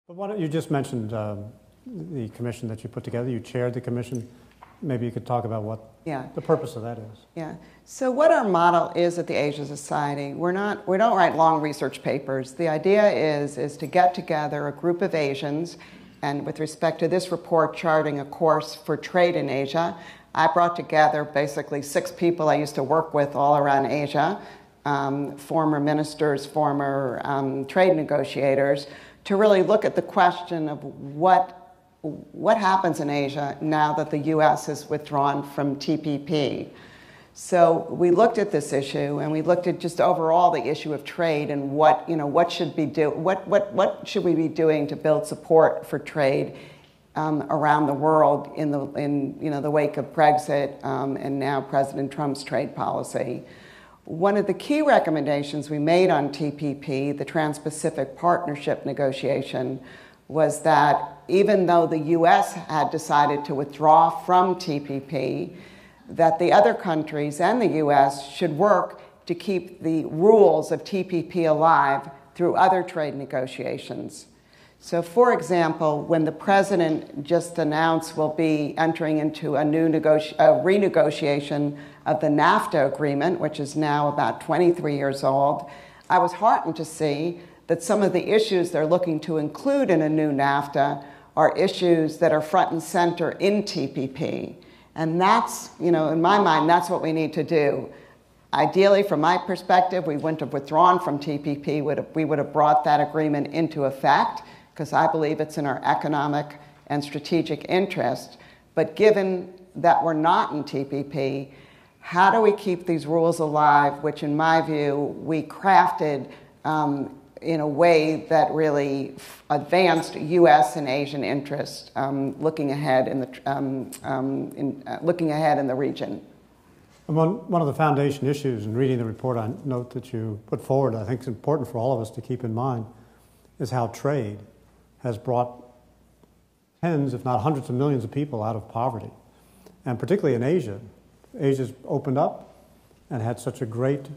But why don't you just mentioned the commission that you put together. You chaired the commission. Maybe you could talk about what the purpose of that is. Yeah. So what our model is at the Asia Society, we don't write long research papers. The idea is to get together a group of Asians, and with respect to this report, charting a course for trade in Asia, I brought together basically 6 people I used to work with all around Asia, former ministers, former trade negotiators, to really look at the question of what happens in Asia now that the U.S. has withdrawn from TPP. So we looked at this issue, and we looked at just overall the issue of trade and what should we be doing to build support for trade around the world in the wake of Brexit and now President Trump's trade policy. One of the key recommendations we made on TPP, the Trans-Pacific Partnership negotiation, was that even though the U.S. had decided to withdraw from TPP, that the other countries and the U.S. should work to keep the rules of TPP alive through other trade negotiations. So, for example, when the president just announced we'll be entering into a new renegotiation of the NAFTA agreement, which is now about 23 years old, I was heartened to see that some of the issues they're looking to include in a new NAFTA are issues that are front and center in TPP. And that's, in my mind, that's what we need to do. Ideally, from my perspective, we wouldn't have withdrawn from TPP. We would have brought that agreement into effect, because I believe it's in our economic and strategic interest. But given that we're not in TPP, how do we keep these rules alive, which in my view, we crafted in a way that really advanced U.S. and Asian interests looking ahead in the region. One of the foundation issues in reading the report, I note that you put forward, I think it's important for all of us to keep in mind, is how trade has brought tens, if not hundreds of millions of people out of poverty. And particularly in Asia. Asia's opened up and had such a great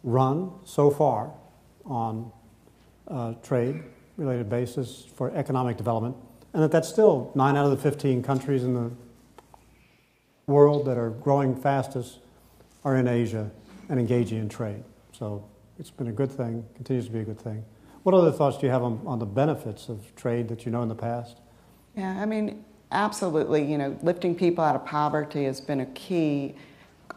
run so far on trade-related basis for economic development, and that's still 9 out of the 15 countries in the world that are growing fastest are in Asia and engaging in trade. So it's been a good thing, continues to be a good thing. What other thoughts do you have on the benefits of trade that you know in the past? Yeah, I mean, absolutely. Lifting people out of poverty has been a key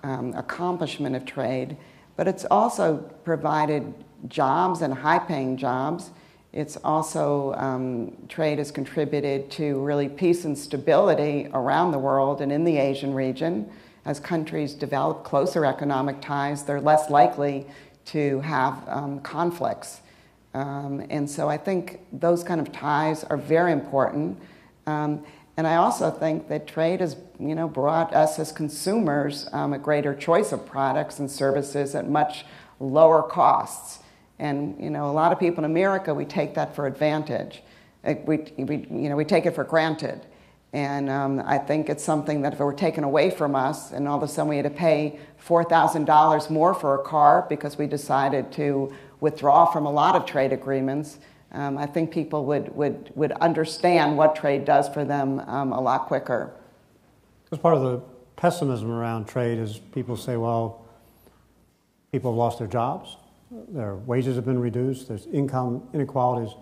accomplishment of trade, but it's also provided jobs and high-paying jobs. It's also, trade has contributed to really peace and stability around the world and in the Asian region. As countries develop closer economic ties, they're less likely to have conflicts. And so I think those kind of ties are very important. And I also think that trade has, brought us as consumers a greater choice of products and services at much lower costs. And, a lot of people in America, we take that for advantage. We take it for granted. And I think it's something that if it were taken away from us and all of a sudden we had to pay $4,000 more for a car because we decided to withdraw from a lot of trade agreements, I think people would understand what trade does for them a lot quicker. Because part of the pessimism around trade is people say, well, people have lost their jobs, their wages have been reduced, there's income inequalities.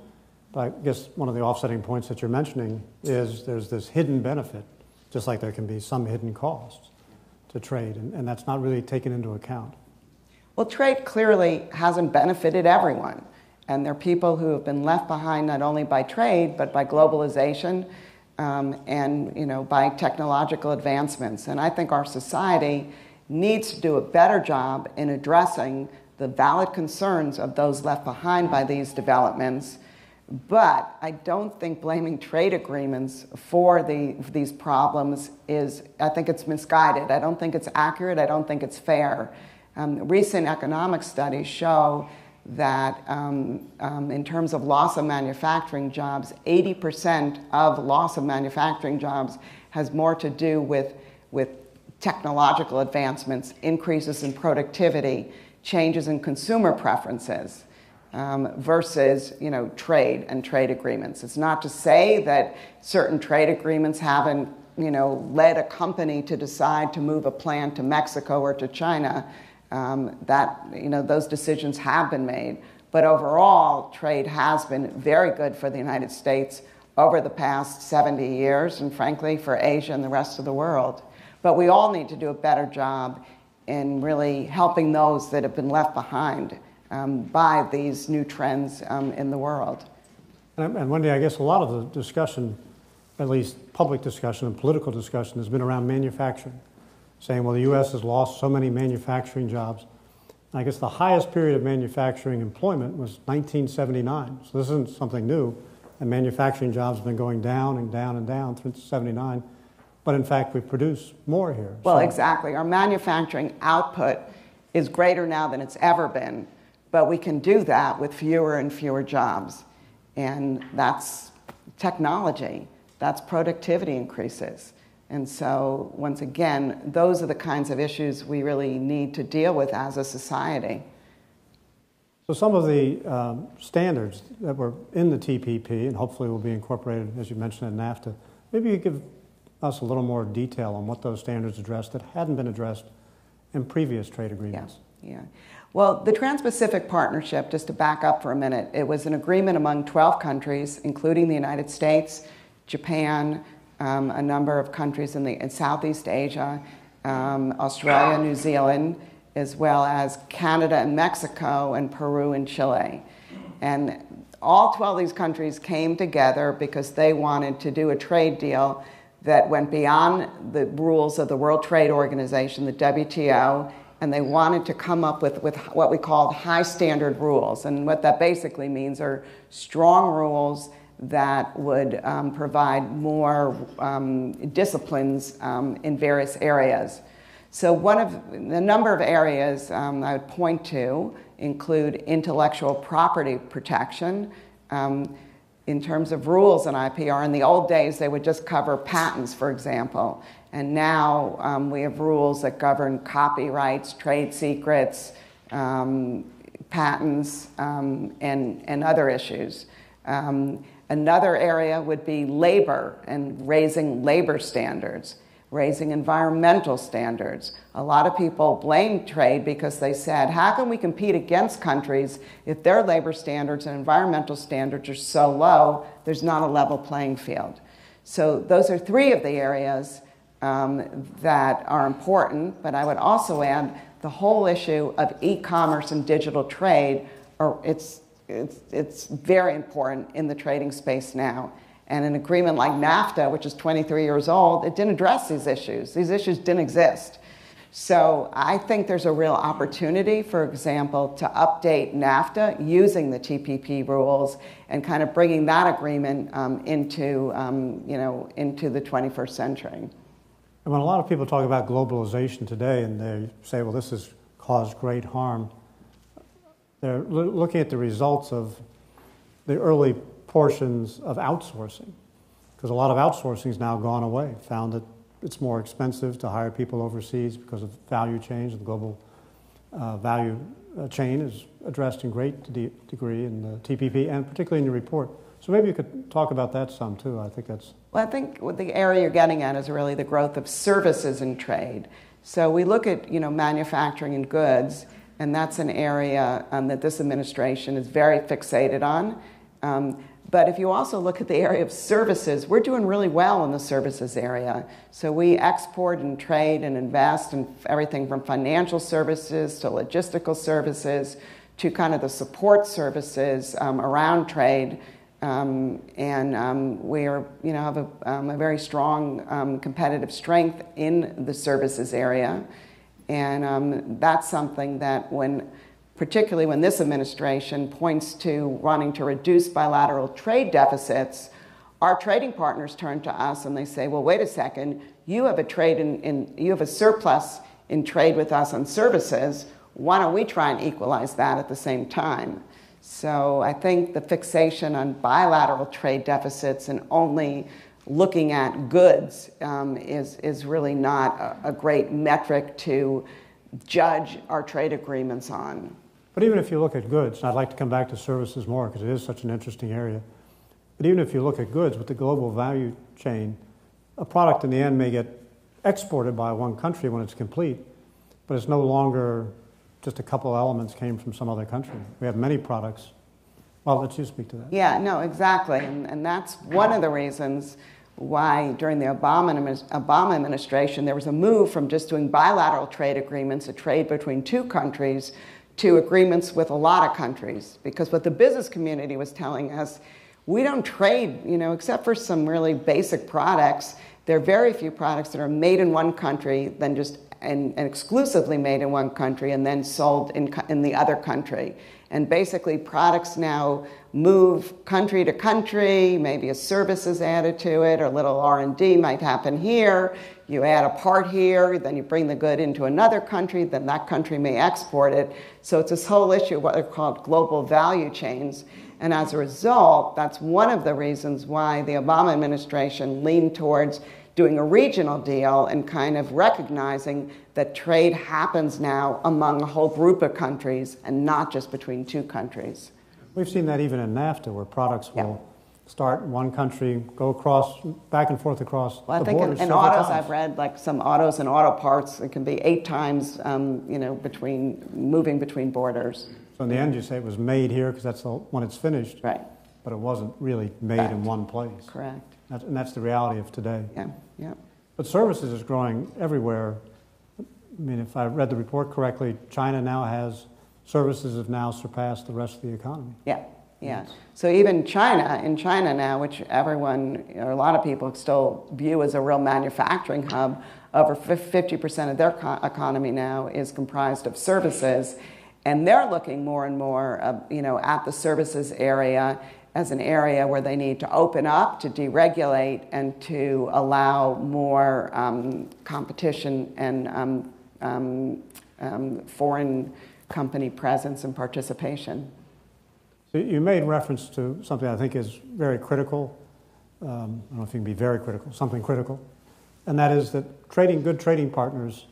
But I guess one of the offsetting points that you're mentioning is there's this hidden benefit, just like there can be some hidden costs to trade, and that's not really taken into account. Well, trade clearly hasn't benefited everyone. And there are people who have been left behind not only by trade, but by globalization and by technological advancements. And I think our society needs to do a better job in addressing the valid concerns of those left behind by these developments. But I don't think blaming trade agreements for these problems I think it's misguided. I don't think it's accurate. I don't think it's fair. Recent economic studies show that in terms of loss of manufacturing jobs, 80% of loss of manufacturing jobs has more to do with technological advancements, increases in productivity, changes in consumer preferences. versus trade and trade agreements. It's not to say that certain trade agreements haven't led a company to decide to move a plant to Mexico or to China. Those decisions have been made. But overall, trade has been very good for the United States over the past 70 years, and frankly, for Asia and the rest of the world. But we all need to do a better job in really helping those that have been left behind by these new trends in the world. And Wendy, I guess a lot of the discussion, at least public discussion and political discussion, has been around manufacturing, saying, well, the U.S. has lost so many manufacturing jobs. And I guess the highest period of manufacturing employment was 1979. So this isn't something new. And manufacturing jobs have been going down and down and down since 79. But in fact, we produce more here. Well, exactly. Our manufacturing output is greater now than it's ever been. But we can do that with fewer and fewer jobs. And that's technology. That's productivity increases. And so, once again, those are the kinds of issues we really need to deal with as a society. So some of the standards that were in the TPP, and hopefully will be incorporated, as you mentioned, in NAFTA, maybe you give us a little more detail on what those standards address that hadn't been addressed in previous trade agreements. Yeah. Well, the Trans-Pacific Partnership, just to back up for a minute, it was an agreement among 12 countries, including the United States, Japan, a number of countries in Southeast Asia, Australia, New Zealand, as well as Canada and Mexico and Peru and Chile. And all 12 of these countries came together because they wanted to do a trade deal that went beyond the rules of the World Trade Organization, the WTO, and they wanted to come up with what we called high standard rules. And what that basically means are strong rules that would provide more disciplines in various areas. So one of the number of areas I would point to include intellectual property protection. In terms of rules in IPR, in the old days they would just cover patents, for example. And now we have rules that govern copyrights, trade secrets, patents, and other issues. Another area would be labor and raising labor standards, raising environmental standards. A lot of people blame trade because they said, how can we compete against countries if their labor standards and environmental standards are so low, there's not a level playing field. So those are three of the areas that are important, but I would also add the whole issue of e-commerce and digital trade, it's very important in the trading space now. And an agreement like NAFTA, which is 23 years old, it didn't address these issues. These issues didn't exist. So I think there's a real opportunity, for example, to update NAFTA using the TPP rules and kind of bringing that agreement into the 21st century. And when a lot of people talk about globalization today and they say, well, this has caused great harm, they're looking at the results of the early portions of outsourcing, because a lot of outsourcing has now gone away. Found that it's more expensive to hire people overseas because of value change. The global value chain is addressed in great degree in the TPP and particularly in your report. So maybe you could talk about that some too. I think that's... Well, I think what the area you're getting at is really the growth of services in trade. So we look at manufacturing and goods, and that's an area that this administration is very fixated on. But if you also look at the area of services, we're doing really well in the services area. So we export and trade and invest in everything from financial services to logistical services to kind of the support services around trade. We are, have a very strong competitive strength in the services area. And that's something that particularly when this administration points to wanting to reduce bilateral trade deficits, our trading partners turn to us and they say, well, wait a second, you have you have a surplus in trade with us on services. Why don't we try and equalize that at the same time? So I think the fixation on bilateral trade deficits and only looking at goods is really not a great metric to judge our trade agreements on. But even if you look at goods, and I'd like to come back to services more because it is such an interesting area, but even if you look at goods with the global value chain, a product in the end may get exported by one country when it's complete, but it's no longer just a couple elements came from some other country. We have many products. Well, let you speak to that. Yeah, no, exactly. And that's one of the reasons why during the Obama administration there was a move from just doing bilateral trade agreements, a trade between two countries, to agreements with a lot of countries. Because what the business community was telling us, we don't trade, except for some really basic products. There are very few products that are made in one country, then just and exclusively made in one country, and then sold in the other country. And basically, products now move country to country. Maybe a service is added to it, or a little R&D might happen here. You add a part here, then you bring the good into another country, then that country may export it. So it's this whole issue of what are called global value chains. And as a result, that's one of the reasons why the Obama administration leaned towards doing a regional deal and kind of recognizing that trade happens now among a whole group of countries and not just between two countries. We've seen that even in NAFTA, where products will start in one country, go across, back and forth across the borders. I think in autos, I've read like some autos and auto parts, it can be 8 times, moving between borders. So in the end, you say it was made here because that's when it's finished. Right. But it wasn't really made in one place. Correct. And that's the reality of today. Yeah, yeah. But services is growing everywhere. I mean, if I read the report correctly, China now has, services have now surpassed the rest of the economy. Yeah, yeah. So even in China now, which everyone, or a lot of people still view as a real manufacturing hub, over 50% of their economy now is comprised of services. And they're looking more and more, at the services area as an area where they need to open up, to deregulate, and to allow more competition and foreign company presence and participation. So you made reference to something I think is very critical. I don't know if you can be very critical, something critical. And that is that good trading partners,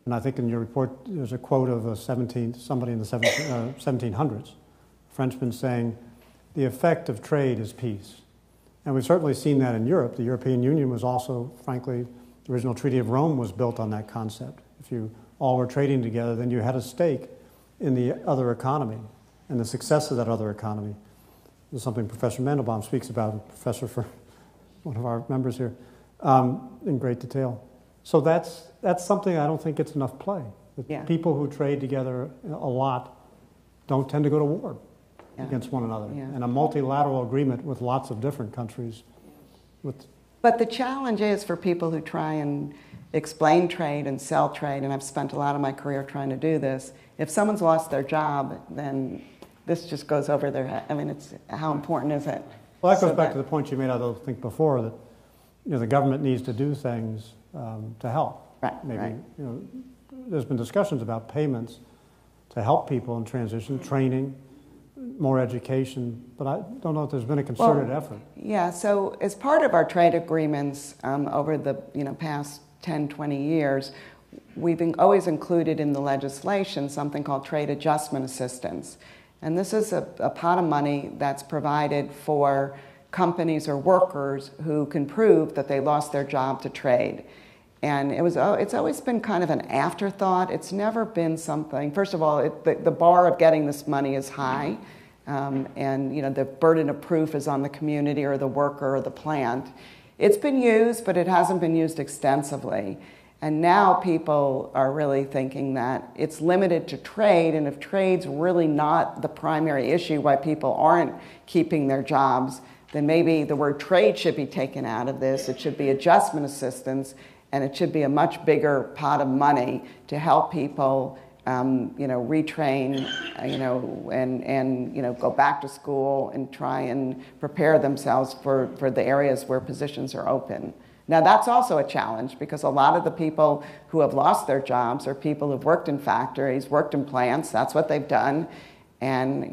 and I think in your report there's a quote of somebody in the 1700s, a Frenchman saying, the effect of trade is peace. And we've certainly seen that in Europe. The European Union was also, frankly, the original Treaty of Rome was built on that concept. If you all were trading together, then you had a stake in the other economy and the success of that other economy. This is something Professor Mandelbaum speaks about, a professor for one of our members here, in great detail. So that's something I don't think gets enough play. The people who trade together a lot don't tend to go to war against one another. Yeah. And a multilateral agreement with lots of different countries. But the challenge is for people who try and explain trade and sell trade, and I've spent a lot of my career trying to do this, if someone's lost their job, then this just goes over their head. I mean, how important is it? Well, that goes back to the point you made, I think, before, that the government needs to do things to help. Right, maybe. Right. There's been discussions about payments to help people in transition, training, more education, but I don't know if there's been a concerted effort. Yeah, so as part of our trade agreements over the past 10, 20 years, we've always included in the legislation something called trade adjustment assistance. And this is a pot of money that's provided for companies or workers who can prove that they lost their job to trade. And it's always been kind of an afterthought. It's never been something, first of all, the bar of getting this money is high. And the burden of proof is on the community or the worker or the plant. It's been used, but it hasn't been used extensively. And now people are really thinking that it's limited to trade, and if trade's really not the primary issue why people aren't keeping their jobs, then maybe the word trade should be taken out of this. It should be adjustment assistance, and it should be a much bigger pot of money to help people retrain, and go back to school and try and prepare themselves for the areas where positions are open. Now that's also a challenge because a lot of the people who have lost their jobs are people who've worked in factories, worked in plants, that's what they've done. And,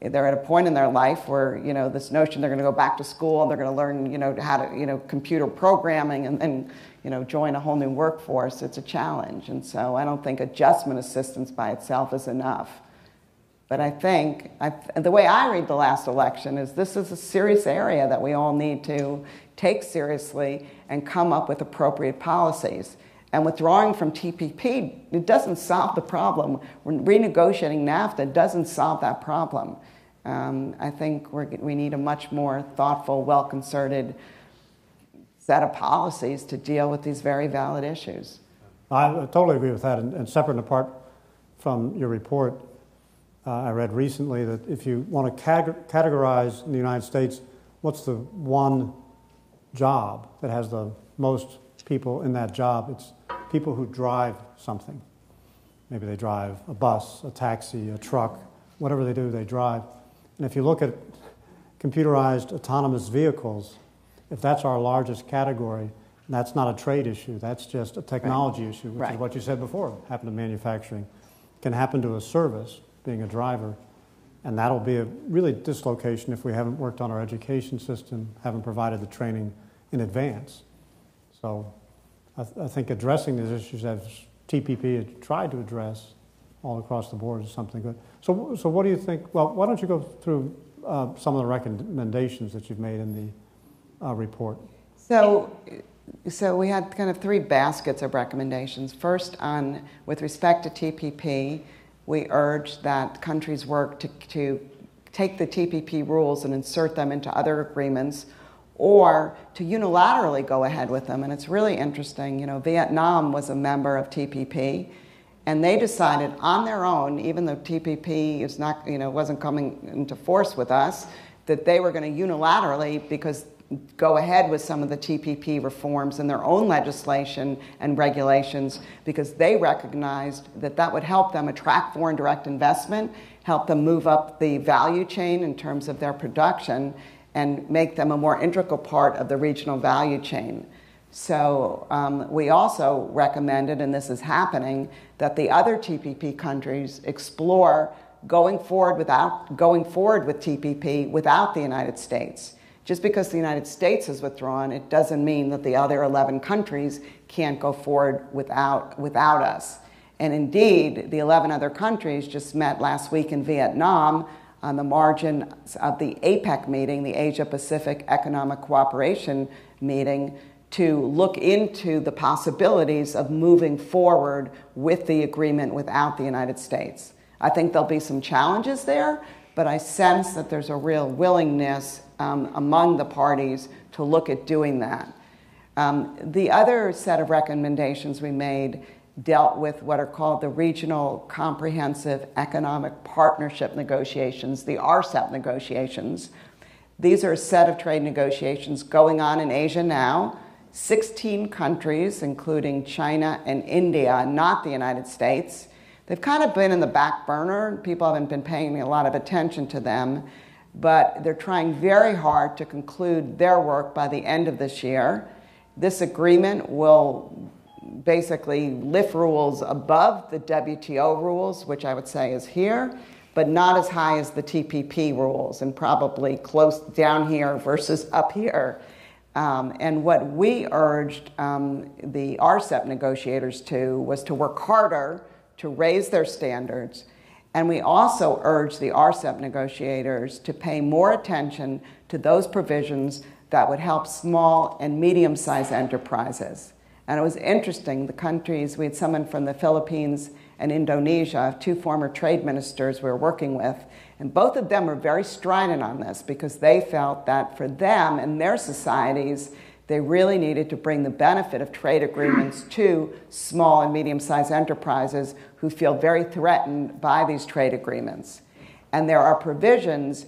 they're at a point in their life where, this notion they're going to go back to school and they're going to learn, how to, computer programming and then, join a whole new workforce. It's a challenge. And so I don't think adjustment assistance by itself is enough. But I think, the way I read the last election is this is a serious area that we all need to take seriously and come up with appropriate policies. And withdrawing from TPP, it doesn't solve the problem. Renegotiating NAFTA doesn't solve that problem. I think we need a much more thoughtful, well-concerted set of policies to deal with these very valid issues. I totally agree with that. And separate and apart from your report, I read recently that if you want to categorize in the United States what's the one job that has the most people in that job, it's people who drive something. Maybe they drive a bus, a taxi, a truck, whatever they do, they drive. And if you look at computerized autonomous vehicles, if that's our largest category, that's not a trade issue, that's just a technology issue, which is what you said before, happened to manufacturing. It can happen to a service, being a driver, and that'll be a really dislocation if we haven't worked on our education system, haven't provided the training in advance. So I think addressing these issues as TPP has tried to address all across the board is something good. So what do you think? Well, why don't you go through some of the recommendations that you've made in the report? So we had kind of three baskets of recommendations. First, with respect to TPP, we urged that countries work to take the TPP rules and insert them into other agreements, or to unilaterally go ahead with them. And it's really interesting, Vietnam was a member of TPP, and they decided on their own, even though TPP is not, wasn't coming into force with us, that they were going to unilaterally go ahead with some of the TPP reforms in their own legislation and regulations, because they recognized that that would help them attract foreign direct investment, help them move up the value chain in terms of their production, and make them a more integral part of the regional value chain. So we also recommended, and this is happening, that the other TPP countries explore going forward with TPP without the United States. Just because the United States has withdrawn, it doesn't mean that the other 11 countries can't go forward without us. And indeed, the 11 other countries just met last week in Vietnam on the margin of the APEC meeting, the Asia-Pacific Economic Cooperation meeting, to look into the possibilities of moving forward with the agreement without the United States. I think there'll be some challenges there, but I sense that there's a real willingness among the parties to look at doing that. The other set of recommendations we made dealt with what are called the Regional Comprehensive Economic Partnership Negotiations, the RCEP negotiations. These are a set of trade negotiations going on in Asia now. 16 countries, including China and India, not the United States. They've kind of been in the back burner. People haven't been paying a lot of attention to them, but they're trying very hard to conclude their work by the end of this year. This agreement will basically lift rules above the WTO rules, which I would say is here, but not as high as the TPP rules, and probably close down here versus up here. And what we urged the RCEP negotiators was to work harder to raise their standards. And we also urged the RCEP negotiators to pay more attention to those provisions that would help small and medium-sized enterprises. And it was interesting, we had someone from the Philippines and Indonesia, two former trade ministers we were working with, and both of them were very strident on this because they felt that for them and their societies, they really needed to bring the benefit of trade agreements to small and medium-sized enterprises who feel very threatened by these trade agreements. And there are provisions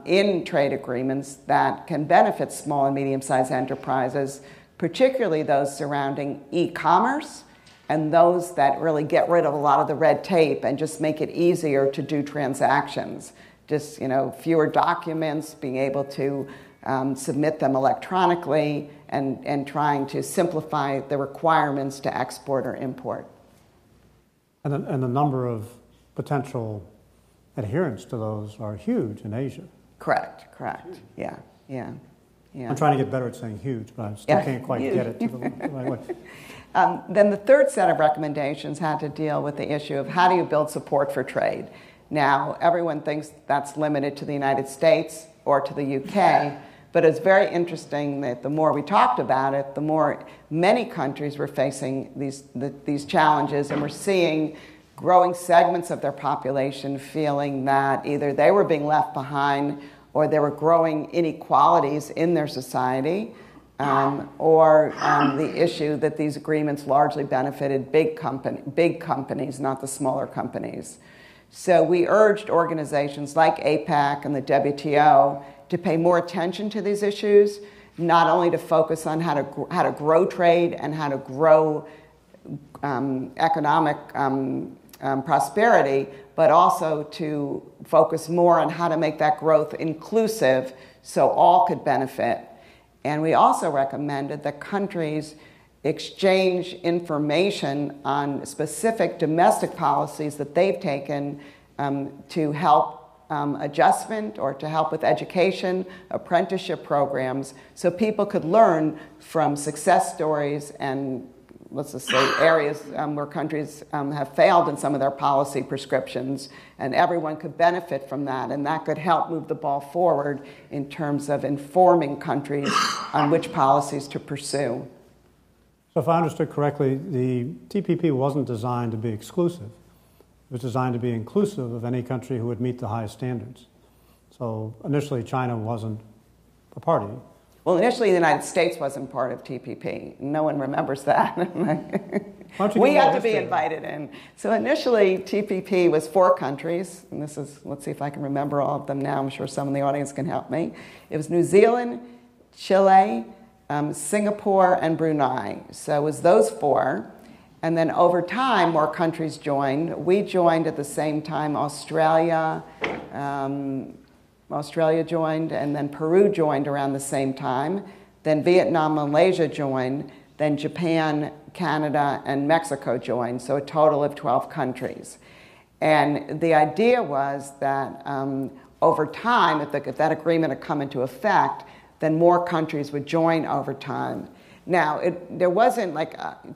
in trade agreements that can benefit small and medium-sized enterprises, particularly those surrounding e-commerce and those that really get rid of a lot of the red tape and just make it easier to do transactions. Just, fewer documents, being able to submit them electronically, and trying to simplify the requirements to export or import. And a number of potential adherence to those are huge in Asia. Correct. Yeah. I'm trying to get better at saying huge, but I still can't quite get it to the right way. Then the third set of recommendations had to deal with the issue of how do you build support for trade. Now, everyone thinks that's limited to the United States or to the UK, but it's very interesting that the more we talked about it, the more many countries were facing these challenges, and we're seeing growing segments of their population feeling that either they were being left behind or there were growing inequalities in their society, or the issue that these agreements largely benefited big companies, not the smaller companies. So we urged organizations like APEC and the WTO to pay more attention to these issues, not only to focus on how to grow trade and how to grow economic prosperity, but also to focus more on how to make that growth inclusive so all could benefit. And we also recommended that countries exchange information on specific domestic policies that they've taken to help adjustment or to help with education, apprenticeship programs, so people could learn from success stories and, let's just say, areas where countries have failed in some of their policy prescriptions, and everyone could benefit from that, and that could help move the ball forward in terms of informing countries on which policies to pursue. So if I understood correctly, the TPP wasn't designed to be exclusive. It was designed to be inclusive of any country who would meet the highest standards. So initially, China wasn't a party. Well, initially, the United States wasn't part of TPP. No one remembers that. We had to be invited in. So initially, TPP was 4 countries, and this is, let's see if I can remember all of them now. I'm sure some in the audience can help me. It was New Zealand, Chile, Singapore, and Brunei. So it was those 4. And then over time, more countries joined. We joined at the same time. Australia joined, and then Peru joined around the same time. Then Vietnam, Malaysia joined. Then Japan, Canada, and Mexico joined. So a total of 12 countries. And the idea was that over time, if that agreement had come into effect, then more countries would join over time. Now, there wasn't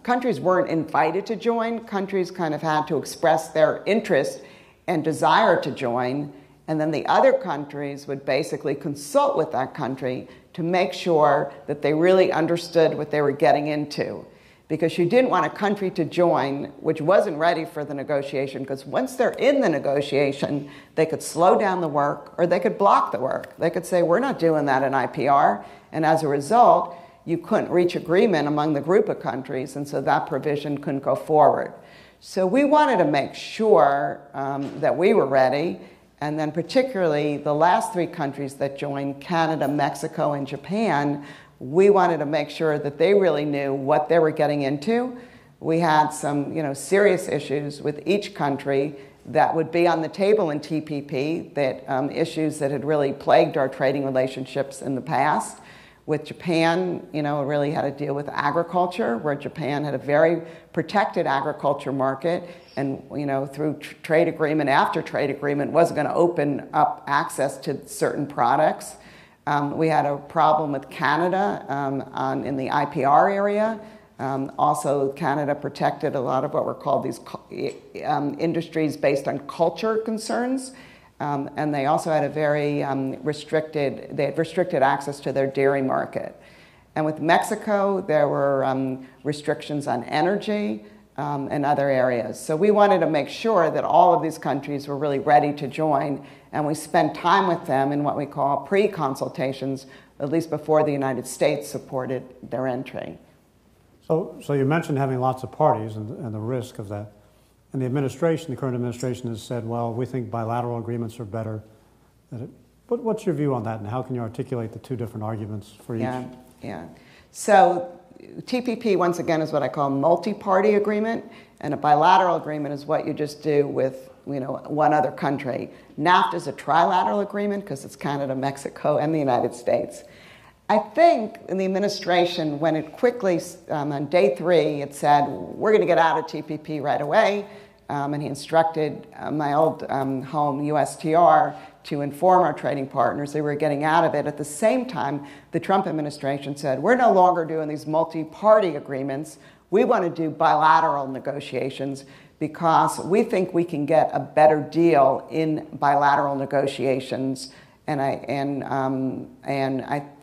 countries weren't invited to join. Countries kind of had to express their interest and desire to join, and then the other countries would basically consult with that country to make sure that they really understood what they were getting into. Because you didn't want a country to join which wasn't ready for the negotiation, because once they're in the negotiation, they could slow down the work or they could block the work. They could say, we're not doing that in IPR, and as a result, you couldn't reach agreement among the group of countries, and so that provision couldn't go forward. So we wanted to make sure that we were ready, and then particularly the last 3 countries that joined, Canada, Mexico, and Japan, we wanted to make sure that they really knew what they were getting into. We had some serious issues with each country that would be on the table in TPP, that issues that had really plagued our trading relationships in the past. With Japan, it really had to deal with agriculture, where Japan had a very protected agriculture market, and through trade agreement after trade agreement wasn't going to open up access to certain products. We had a problem with Canada in the IPR area. Also, Canada protected a lot of what were called these industries based on culture concerns. And they also had a very restricted access to their dairy market. And with Mexico, there were restrictions on energy and other areas. So we wanted to make sure that all of these countries were really ready to join, and we spent time with them in what we call pre-consultations, at least before the United States supported their entry. So you mentioned having lots of parties and the risk of that. And the current administration has said, well, we think bilateral agreements are better. But what's your view on that, and how can you articulate the 2 different arguments for each? Yeah. So TPP, once again, is what I call a multi-party agreement, and a bilateral agreement is what you just do with one other country. NAFTA is a trilateral agreement because it's Canada, Mexico, and the United States. I think in the administration, when it quickly, on day 3, it said, we're going to get out of TPP right away, and he instructed my old home, USTR, to inform our trading partners they were getting out of it. At the same time, the Trump administration said, we're no longer doing these multi-party agreements. We want to do bilateral negotiations because we think we can get a better deal in bilateral negotiations. And I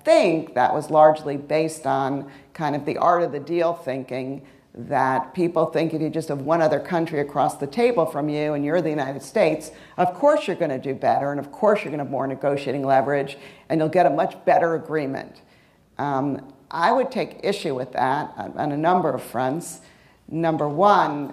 think that was largely based on kind of the art of the deal thinking, that people think if you just have one other country across the table from you and you're the United States, of course you're going to do better, and of course you're going to have more negotiating leverage, and you'll get a much better agreement. I would take issue with that on a number of fronts. Number one,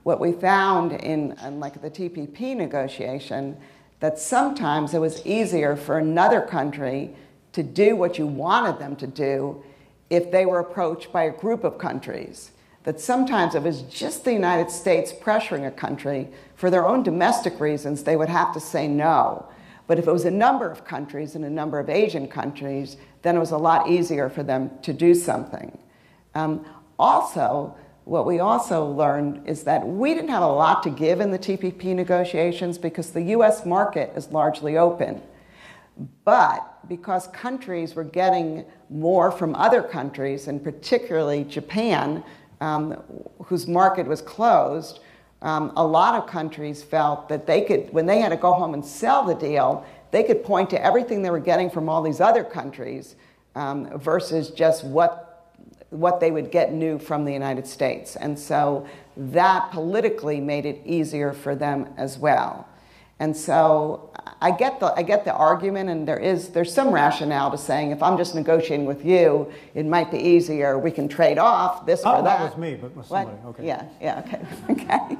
what we found in like the TPP negotiation, that sometimes it was easier for another country to do what you wanted them to do if they were approached by a group of countries. That sometimes it was just the United States pressuring a country for their own domestic reasons, they would have to say no. But if it was a number of countries and a number of Asian countries, then it was a lot easier for them to do something. Also, what we also learned is that we didn't have a lot to give in the TPP negotiations because the US market is largely open. But because countries were getting more from other countries, and particularly Japan, whose market was closed, a lot of countries felt that they could, when they had to go home and sell the deal, they could point to everything they were getting from all these other countries versus just what they would get new from the United States. And so that politically made it easier for them as well. And so I get the argument, and there's some rationale to saying if I'm just negotiating with you, it might be easier. We can trade off this for that. Not with me, but with somebody. What? Okay. Yeah. Okay.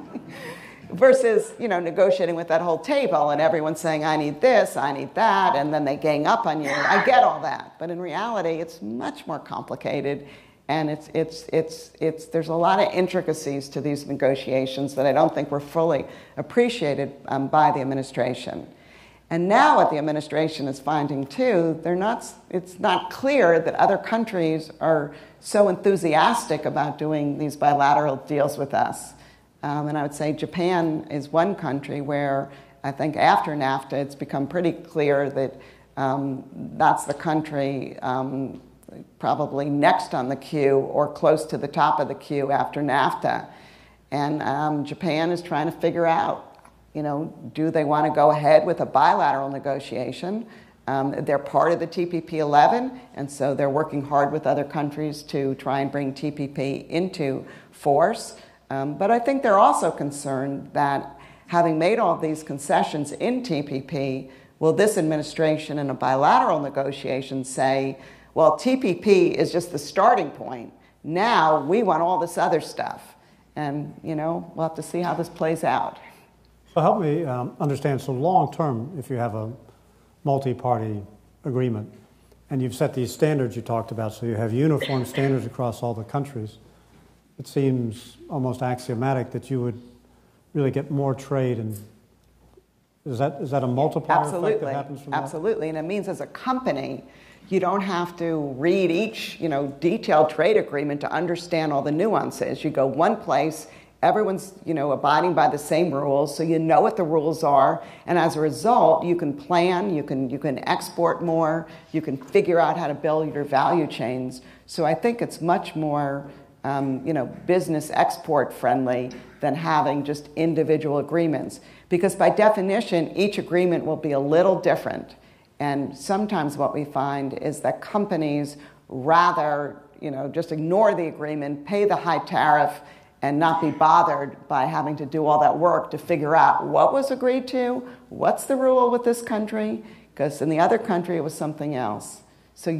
Versus negotiating with that whole table and everyone saying I need this, I need that, and then they gang up on you. I get all that, but in reality, it's much more complicated. And there's a lot of intricacies to these negotiations that I don't think were fully appreciated by the administration. And now what the administration is finding too, it's not clear that other countries are so enthusiastic about doing these bilateral deals with us. And I would say Japan is one country where I think after NAFTA it's become pretty clear that that's the country probably next on the queue or close to the top of the queue after NAFTA. And Japan is trying to figure out, do they want to go ahead with a bilateral negotiation? They're part of the TPP-11, and so they're working hard with other countries to try and bring TPP into force. But I think they're also concerned that having made all these concessions in TPP, will this administration in a bilateral negotiation say, well, TPP is just the starting point. Now we want all this other stuff. And, we'll have to see how this plays out. So help me understand, so long term, if you have a multi-party agreement, and you've set these standards you talked about, so you have uniform standards across all the countries, it seems almost axiomatic that you would really get more trade. And is that a multiplier effect that happens from that? Absolutely, and it means as a company, you don't have to read each, detailed trade agreement to understand all the nuances. You go one place, everyone's, abiding by the same rules, so you know what the rules are, and as a result, you can plan, you can export more, you can figure out how to build your value chains. So I think it's much more, business export friendly than having just individual agreements, because by definition, each agreement will be a little different. And sometimes what we find is that companies rather, just ignore the agreement, pay the high tariff, and not be bothered by having to do all that work to figure out what was agreed to, what's the rule with this country, because in the other country it was something else. So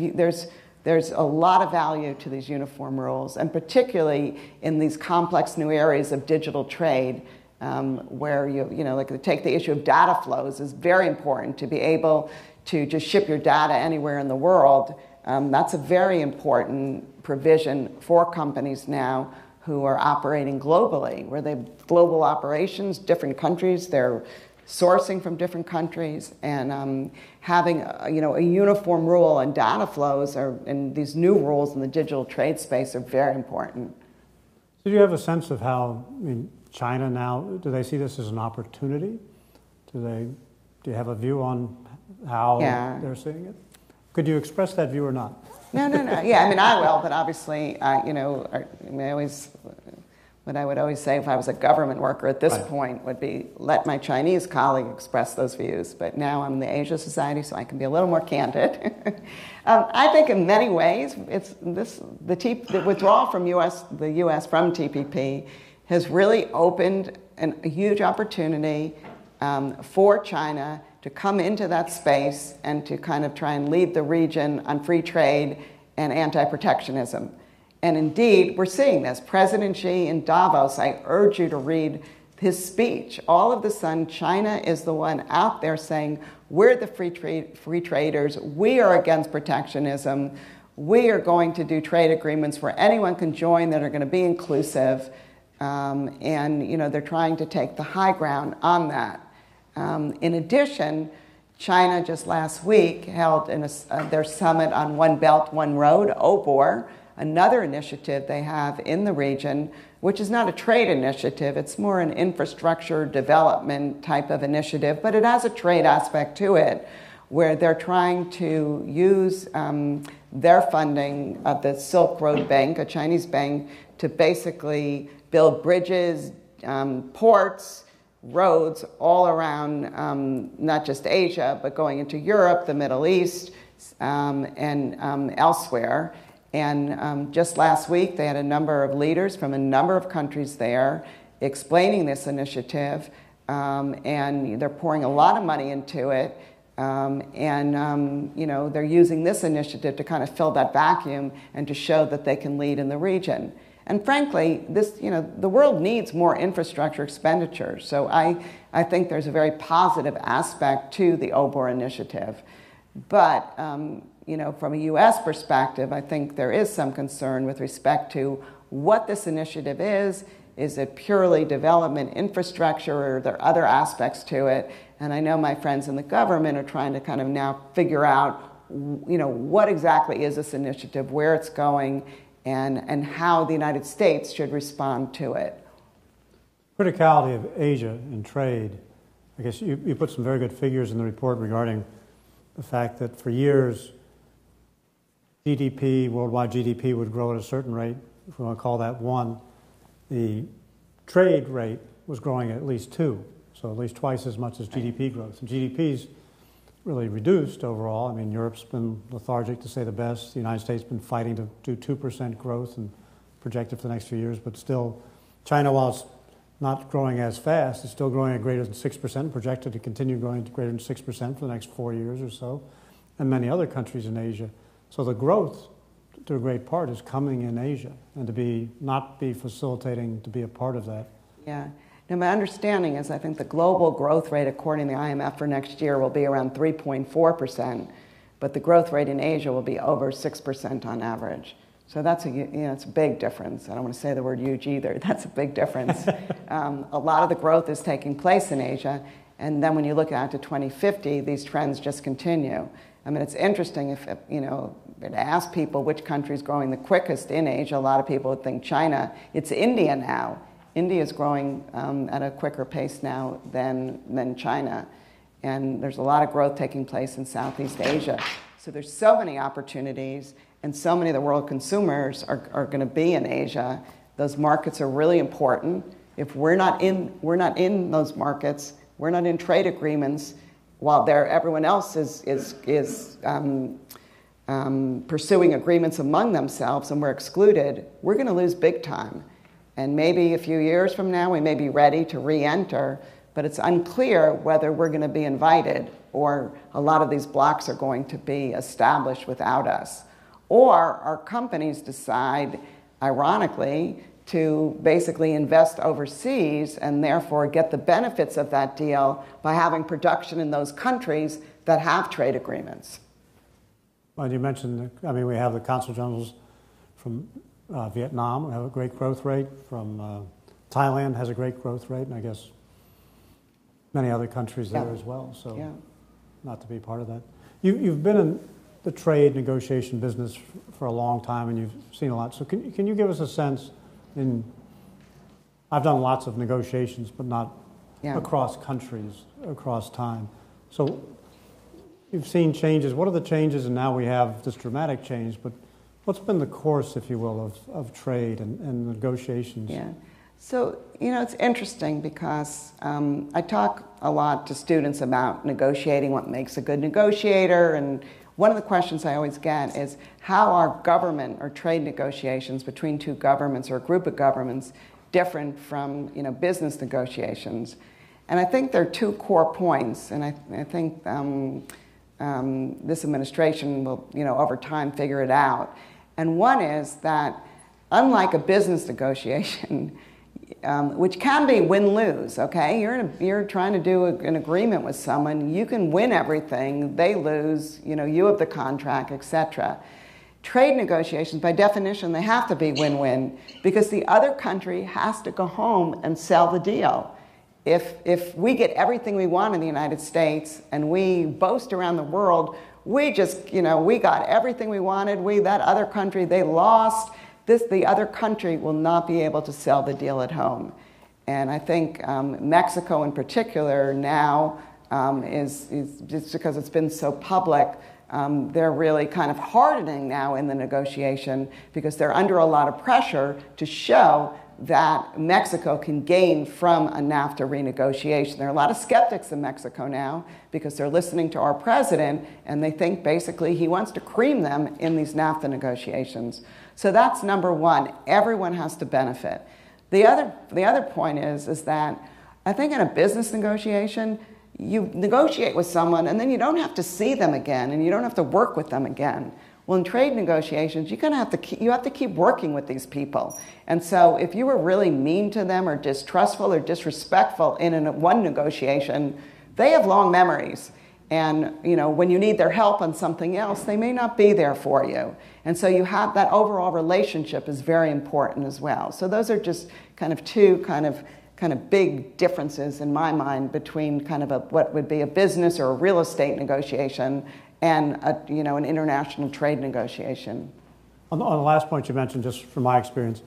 there's a lot of value to these uniform rules, and particularly in these complex new areas of digital trade, where like take the issue of data flows is very important to be able to just ship your data anywhere in the world. That's a very important provision for companies now who are operating globally, where they have global operations, different countries, they're sourcing from different countries, and having a uniform rule on data flows and these new rules in the digital trade space are very important. So do you have a sense of how, China now, do they see this as an opportunity? Do you have a view on how they're seeing it? Could you express that view or not? No. Yeah, I mean, I will, but obviously, what I would always say if I was a government worker at this point would be let my Chinese colleague express those views. But now I'm in the Asia Society, so I can be a little more candid. I think in many ways, the withdrawal from the U.S. from TPP has really opened a huge opportunity for China to come into that space and to kind of try and lead the region on free trade and anti-protectionism. And indeed, we're seeing this. President Xi in Davos, I urge you to read his speech. All of a sudden, China is the one out there saying, we're the free traders, we are against protectionism, we are going to do trade agreements where anyone can join that are going to be inclusive, and they're trying to take the high ground on that. In addition, China just last week held their summit on One Belt, One Road, OBOR, another initiative they have in the region, which is not a trade initiative, it's more an infrastructure development type of initiative, but it has a trade aspect to it, where they're trying to use their funding of the Silk Road Bank, a Chinese bank, to basically build bridges, ports, roads all around not just Asia, but going into Europe, the Middle East, and elsewhere. And just last week, they had a number of leaders from a number of countries there explaining this initiative, and they're pouring a lot of money into it. They're using this initiative to kind of fill that vacuum and to show that they can lead in the region. And frankly, the world needs more infrastructure expenditures. So I think there's a very positive aspect to the OBOR initiative. But from a U.S. perspective, I think there is some concern with respect to what this initiative is. Is it purely development infrastructure, or are there other aspects to it? And I know my friends in the government are trying to kind of now figure out, what exactly is this initiative, where it's going, and how the United States should respond to it. Criticality of Asia in trade. I guess you put some very good figures in the report regarding the fact that for years, worldwide GDP would grow at a certain rate, if we want to call that one. The trade rate was growing at least 2, so at least twice as much as GDP growth. And GDP's really reduced overall. I mean, Europe's been lethargic, to say the best. The United States has been fighting to do 2% growth and projected for the next few years, but still, China, while it's not growing as fast, it's still growing at greater than 6%, projected to continue growing to greater than 6% for the next 4 years or so, and many other countries in Asia. So the growth, to a great part, is coming in Asia, and to not be facilitating to be a part of that. Yeah. Now, my understanding is I think the global growth rate, according to the IMF, for next year will be around 3.4%, but the growth rate in Asia will be over 6% on average. So that's it's a big difference. I don't want to say the word huge either. That's a big difference. A lot of the growth is taking place in Asia, and then when you look out to 2050, these trends just continue. I mean, it's interesting if, to ask people which country is growing the quickest in Asia, a lot of people would think China. It's India now. India is growing at a quicker pace now than China. And there's a lot of growth taking place in Southeast Asia. So there's so many opportunities, and so many of the world consumers are going to be in Asia. Those markets are really important. If we're not in those markets, we're not in trade agreements, while everyone else is pursuing agreements among themselves and we're excluded, we're going to lose big time. And maybe a few years from now, we may be ready to re-enter, but it's unclear whether we're going to be invited or a lot of these blocks are going to be established without us. Or our companies decide, ironically, to basically invest overseas and therefore get the benefits of that deal by having production in those countries that have trade agreements. Well, you mentioned, we have the consul generals from Vietnam, who have a great growth rate, from Thailand has a great growth rate, and I guess many other countries there as well, so not to be part of that. You've been in the trade negotiation business for a long time, and you've seen a lot, so can you give us a sense in I've done lots of negotiations, but not Yeah. across countries, across time. So you've seen changes. What are the changes? And now we have this dramatic change, but what's been the course, if you will, of trade and negotiations? Yeah. So, it's interesting because I talk a lot to students about negotiating, what makes a good negotiator, and one of the questions I always get is how are government or trade negotiations between two governments or a group of governments different from, business negotiations? And I think there are two core points, and I think this administration will, over time figure it out. And one is that unlike a business negotiation, which can be win-lose, okay? You're trying to do an agreement with someone. You can win everything. They lose. You have the contract, etc. Trade negotiations, by definition, they have to be win-win because the other country has to go home and sell the deal. If we get everything we want in the United States and we boast around the world, we just, we got everything we wanted. That other country, they lost. The other country will not be able to sell the deal at home. And I think Mexico in particular now is just because it's been so public, they're really kind of hardening now in the negotiation because they're under a lot of pressure to show that Mexico can gain from a NAFTA renegotiation. There are a lot of skeptics in Mexico now because they're listening to our president and they think basically he wants to cream them in these NAFTA negotiations. So that's number one. Everyone has to benefit. The other point is that I think in a business negotiation, you negotiate with someone and then you don't have to see them again and you don't have to work with them again. Well, in trade negotiations, you have to keep working with these people. And so if you were really mean to them or distrustful or disrespectful in one negotiation, they have long memories. And when you need their help on something else, they may not be there for you. And so you have that overall relationship is very important as well. So those are just kind of two kind of big differences in my mind between kind of what would be a business or a real estate negotiation and an international trade negotiation. On the last point you mentioned, just from my experience,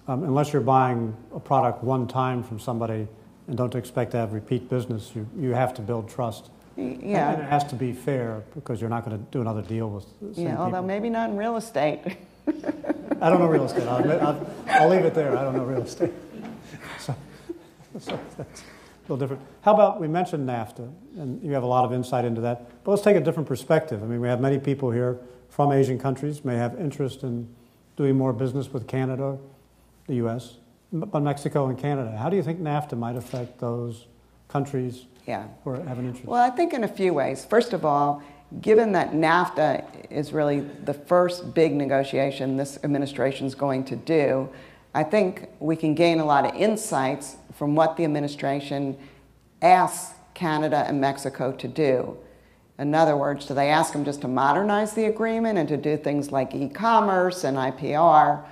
unless you're buying a product one time from somebody and don't expect to have repeat business, you have to build trust. Yeah. And it has to be fair because you're not going to do another deal with the same although people. maybe not in real estate. I don't know real estate. I'll leave it there. I don't know real estate. So that's a little different. How about, we mentioned NAFTA, and you have a lot of insight into that, but let's take a different perspective. I mean, we have many people here from Asian countries, may have interest in doing more business with Canada, the U.S., but Mexico and Canada. How do you think NAFTA might affect those countries who have an interest? Well, I think in a few ways. First of all, given that NAFTA is really the first big negotiation this administration is going to do, I think we can gain a lot of insights from what the administration asks Canada and Mexico to do. In other words, do they ask them just to modernize the agreement and to do things like e-commerce and IPR,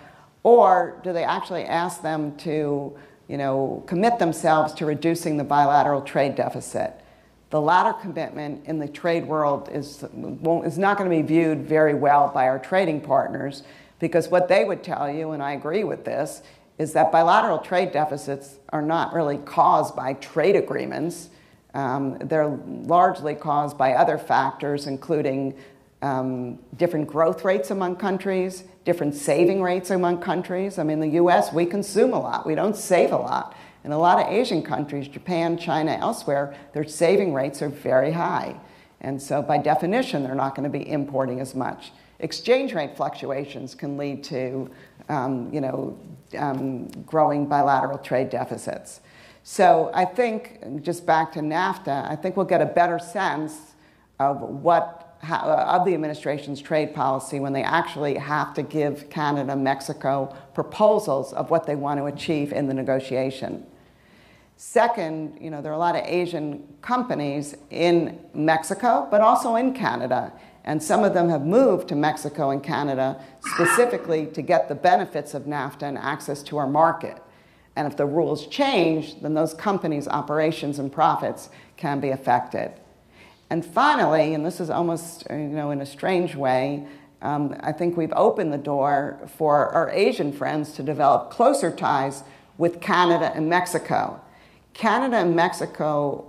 or do they actually ask them to, commit themselves to reducing the bilateral trade deficit? The latter commitment in the trade world is not going to be viewed very well by our trading partners, because what they would tell you, and I agree with this, is that bilateral trade deficits are not really caused by trade agreements. They're largely caused by other factors, including different growth rates among countries, different saving rates among countries. I mean, in the U.S., we consume a lot. We don't save a lot. In a lot of Asian countries, Japan, China, elsewhere, their saving rates are very high. And so by definition, they're not going to be importing as much. Exchange rate fluctuations can lead to growing bilateral trade deficits. So I think, just back to NAFTA, I think we'll get a better sense of of the administration's trade policy when they actually have to give Canada, Mexico proposals of what they want to achieve in the negotiation. Second, there are a lot of Asian companies in Mexico, but also in Canada. And some of them have moved to Mexico and Canada specifically to get the benefits of NAFTA and access to our market. And if the rules change, then those companies' operations and profits can be affected. And finally, and this is almost, in a strange way, I think we've opened the door for our Asian friends to develop closer ties with Canada and Mexico. Canada and Mexico,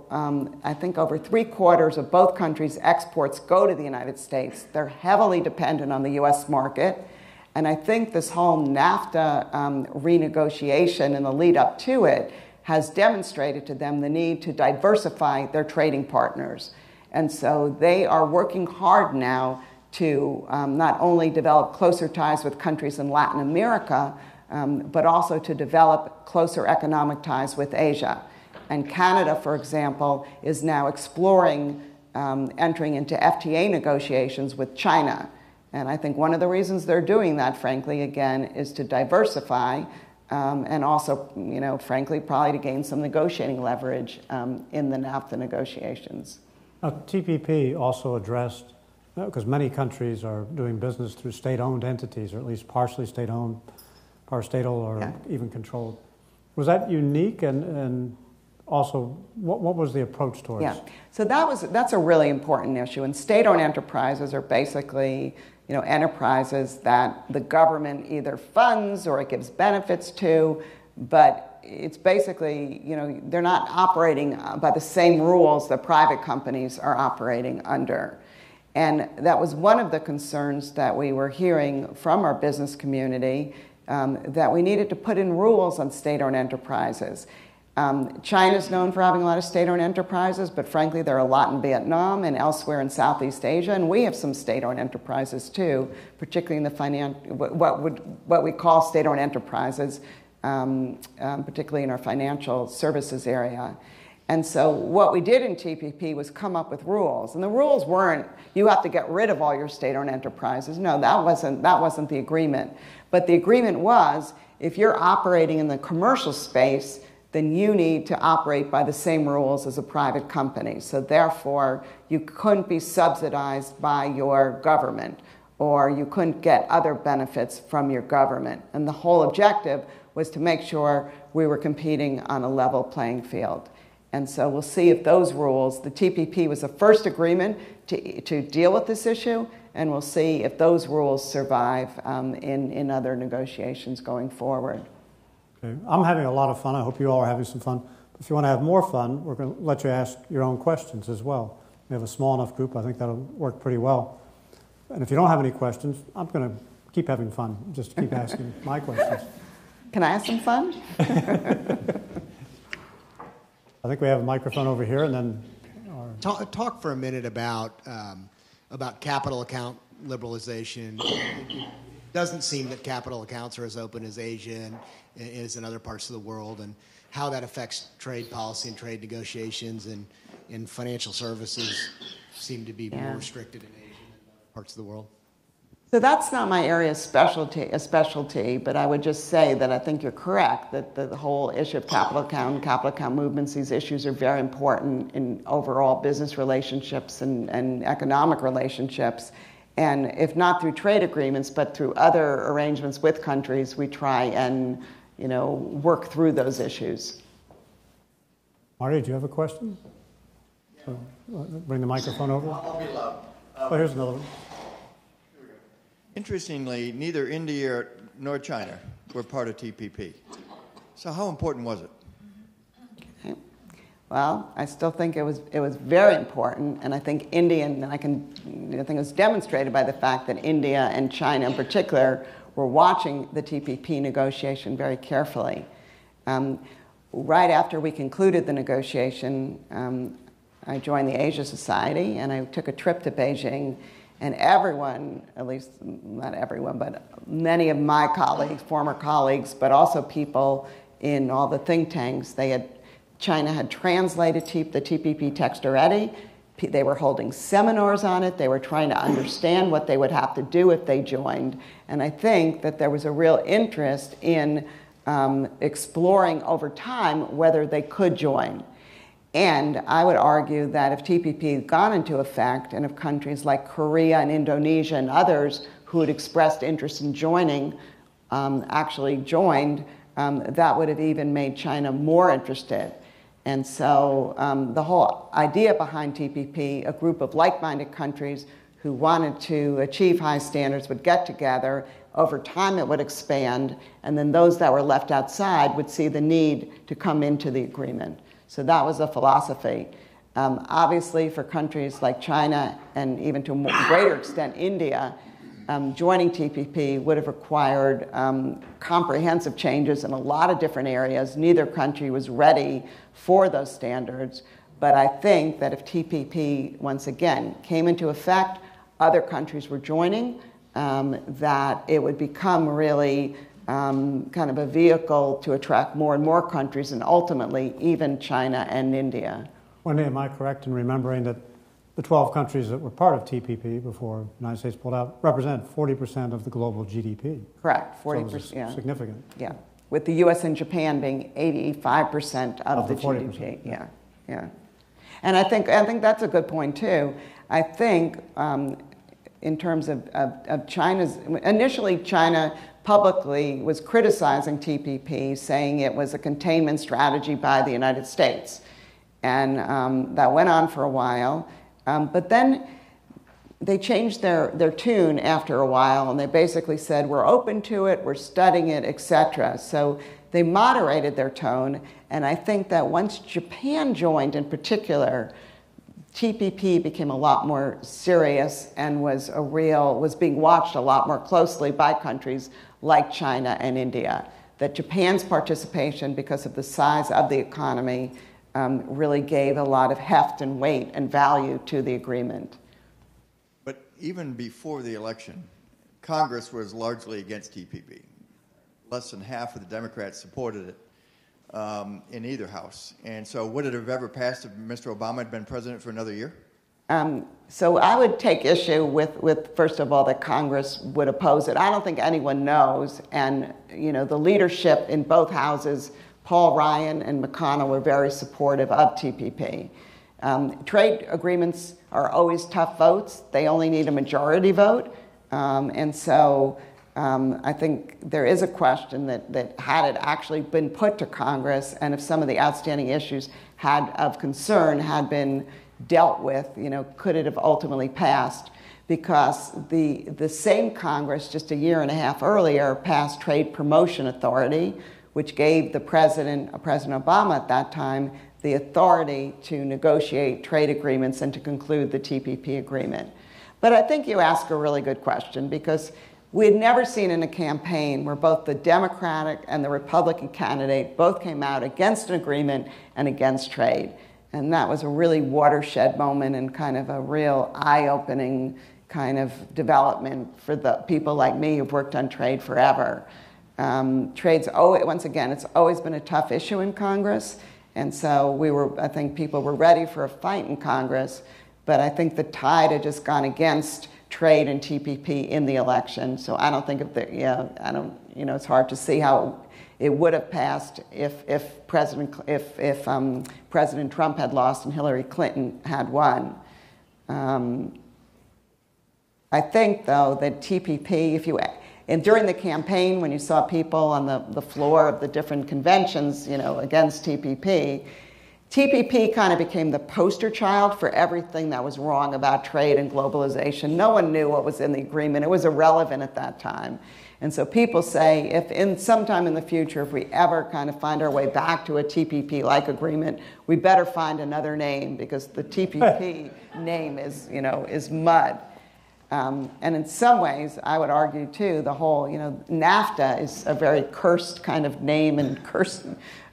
I think over 3/4 of both countries' exports go to the United States. They're heavily dependent on the US market. And I think this whole NAFTA renegotiation and the lead up to it has demonstrated to them the need to diversify their trading partners. And so they are working hard now to not only develop closer ties with countries in Latin America, but also to develop closer economic ties with Asia. And Canada, for example, is now exploring entering into FTA negotiations with China. And I think one of the reasons they're doing that, frankly, again, is to diversify and also, frankly, probably to gain some negotiating leverage in the NAFTA negotiations. Now, TPP also addressed, because many countries are doing business through state-owned entities, or at least partially state-owned, parastatal, or even controlled. Was that unique? And also, what was the approach towards? Yeah, so that's a really important issue. And state-owned enterprises are basically, enterprises that the government either funds or it gives benefits to, but it's basically, they're not operating by the same rules that private companies are operating under. And that was one of the concerns that we were hearing from our business community, that we needed to put in rules on state-owned enterprises. China's known for having a lot of state-owned enterprises, but frankly, there are a lot in Vietnam and elsewhere in Southeast Asia, and we have some state-owned enterprises too, particularly in the what we call state-owned enterprises, particularly in our financial services area. And so what we did in TPP was come up with rules, and the rules weren't you have to get rid of all your state-owned enterprises. No, that wasn't the agreement. But the agreement was if you're operating in the commercial space, then you need to operate by the same rules as a private company. So therefore, you couldn't be subsidized by your government, or you couldn't get other benefits from your government. And the whole objective was to make sure we were competing on a level playing field. And so we'll see if those rules, the TPP was the first agreement to deal with this issue, and we'll see if those rules survive in other negotiations going forward. Okay. I'm having a lot of fun. I hope you all are having some fun. If you want to have more fun, we're going to let you ask your own questions as well. We have a small enough group. I think that'll work pretty well. And if you don't have any questions, I'm going to keep having fun. Just keep asking my questions. Can I have some fun? I think we have a microphone over here, and then talk for a minute about capital account liberalization. It doesn't seem that capital accounts are as open as Asia and is in other parts of the world, and how that affects trade policy and trade negotiations, and in financial services seem to be more restricted in Asia than in other parts of the world. So that's not my area of specialty, but I would just say that I think you're correct, that the whole issue of capital account movements, these issues are very important in overall business relationships and economic relationships. And if not through trade agreements, but through other arrangements with countries, we try and, work through those issues. Marty, do you have a question? Yeah. Bring the microphone over. I'll be loud. Oh, here's another one. Interestingly, neither India nor China were part of TPP. So how important was it? Okay. Well, I still think it was very important, and I think I think it was demonstrated by the fact that India and China in particular were watching the TPP negotiation very carefully. Right after we concluded the negotiation, I joined the Asia Society, and I took a trip to Beijing. And everyone, at least not everyone, but many of my colleagues, former colleagues, but also people in all the think tanks, China had translated the TPP text already. They were holding seminars on it. They were trying to understand what they would have to do if they joined. And I think that there was a real interest in exploring over time whether they could join. And I would argue that if TPP had gone into effect, and if countries like Korea and Indonesia and others who had expressed interest in joining actually joined, that would have even made China more interested. And so the whole idea behind TPP, a group of like-minded countries who wanted to achieve high standards would get together over time it would expand, and then those that were left outside would see the need to come into the agreement. So that was the philosophy. Obviously, for countries like China and even to a greater extent India, joining TPP would have required comprehensive changes in a lot of different areas. Neither country was ready for those standards. But I think that if TPP, once again, came into effect, other countries were joining, that it would become really kind of a vehicle to attract more and more countries, and ultimately even China and India. Wendy, am I correct in remembering that the 12 countries that were part of TPP before the United States pulled out represent 40% of the global GDP? Correct, 40%. So it was significant. Yeah, with the U.S. and Japan being 85% of the 40%. GDP. Yeah. And I think that's a good point too. I think in terms of China's, initially China publicly was criticizing TPP, saying it was a containment strategy by the United States. And that went on for a while. But then they changed their tune after a while, and they basically said, we're open to it, we're studying it, etc. So they moderated their tone, and I think that once Japan joined in particular, TPP became a lot more serious and was being watched a lot more closely by countries like China and India. That Japan's participation, because of the size of the economy, really gave a lot of heft and weight and value to the agreement. But even before the election, Congress was largely against TPP. Less than half of the Democrats supported it in either house. And so would it have ever passed if Mr. Obama had been president for another year? So I would take issue with, first of all, that Congress would oppose it. I don't think anyone knows. And, the leadership in both houses, Paul Ryan and McConnell, were very supportive of TPP. Trade agreements are always tough votes. They only need a majority vote. And so I think there is a question that had it actually been put to Congress, and if some of the outstanding issues of concern had been dealt with, could it have ultimately passed? Because the same Congress just a year and a half earlier passed Trade Promotion Authority, which gave President Obama at that time the authority to negotiate trade agreements and to conclude the TPP agreement. But I think you ask a really good question, because we had never seen in a campaign where both the Democratic and the Republican candidate both came out against an agreement and against trade. And that was a really watershed moment and kind of a real eye-opening kind of development for the people like me who've worked on trade forever. Trade's once again, it's always been a tough issue in Congress, and so I think people were ready for a fight in Congress, but I think the tide had just gone against trade and TPP in the election. So I don't think it's hard to see how it would have passed if President Trump had lost and Hillary Clinton had won. I think though that TPP, and during the campaign, when you saw people on the floor of the different conventions, against TPP, TPP kind of became the poster child for everything that was wrong about trade and globalization. No one knew what was in the agreement. It was irrelevant at that time. And so people say, if sometime in the future, if we ever kind of find our way back to a TPP-like agreement, we better find another name, because the TPP name is mud. And in some ways, I would argue too, the whole, NAFTA is a very cursed kind of name and cursed.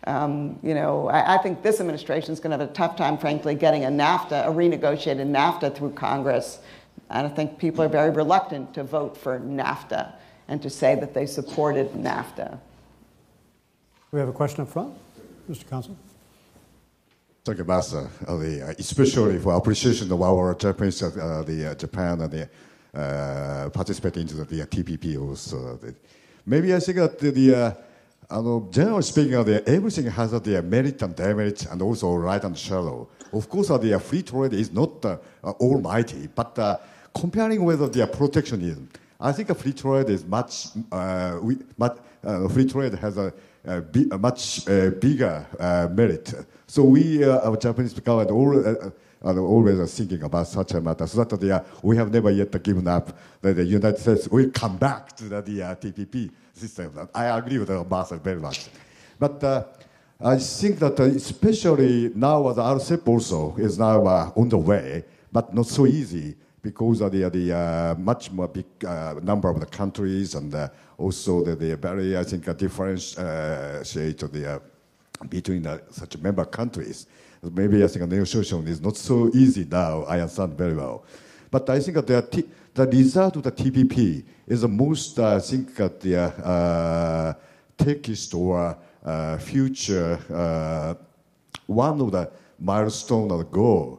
I think this administration is going to have a tough time, frankly, getting a renegotiated NAFTA through Congress. And I think people are very reluctant to vote for NAFTA and to say that they supported NAFTA. We have a question up front, Mr. Consul. Thank you, Master. Especially for appreciation of our Japanese, Japan and the participating into the TPP also. Maybe I think that generally speaking, everything has merit and demerit, and also right and shallow. Of course, the free trade is not almighty, but comparing with the protectionism, I think free trade is free trade has a much bigger merit. So we, our Japanese government, always thinking about such a matter. So that we have never yet given up that the United States will come back to the TPP system. I agree with Martha very much. But I think that especially now the RCEP also is now on the way, but not so easy because of the much more big number of the countries and also the very, I think, differentiate between such member countries. Maybe I think a negotiation is not so easy now, I understand very well. But I think that the result of the TPP is the most, I think, the text or future, one of the milestone or goal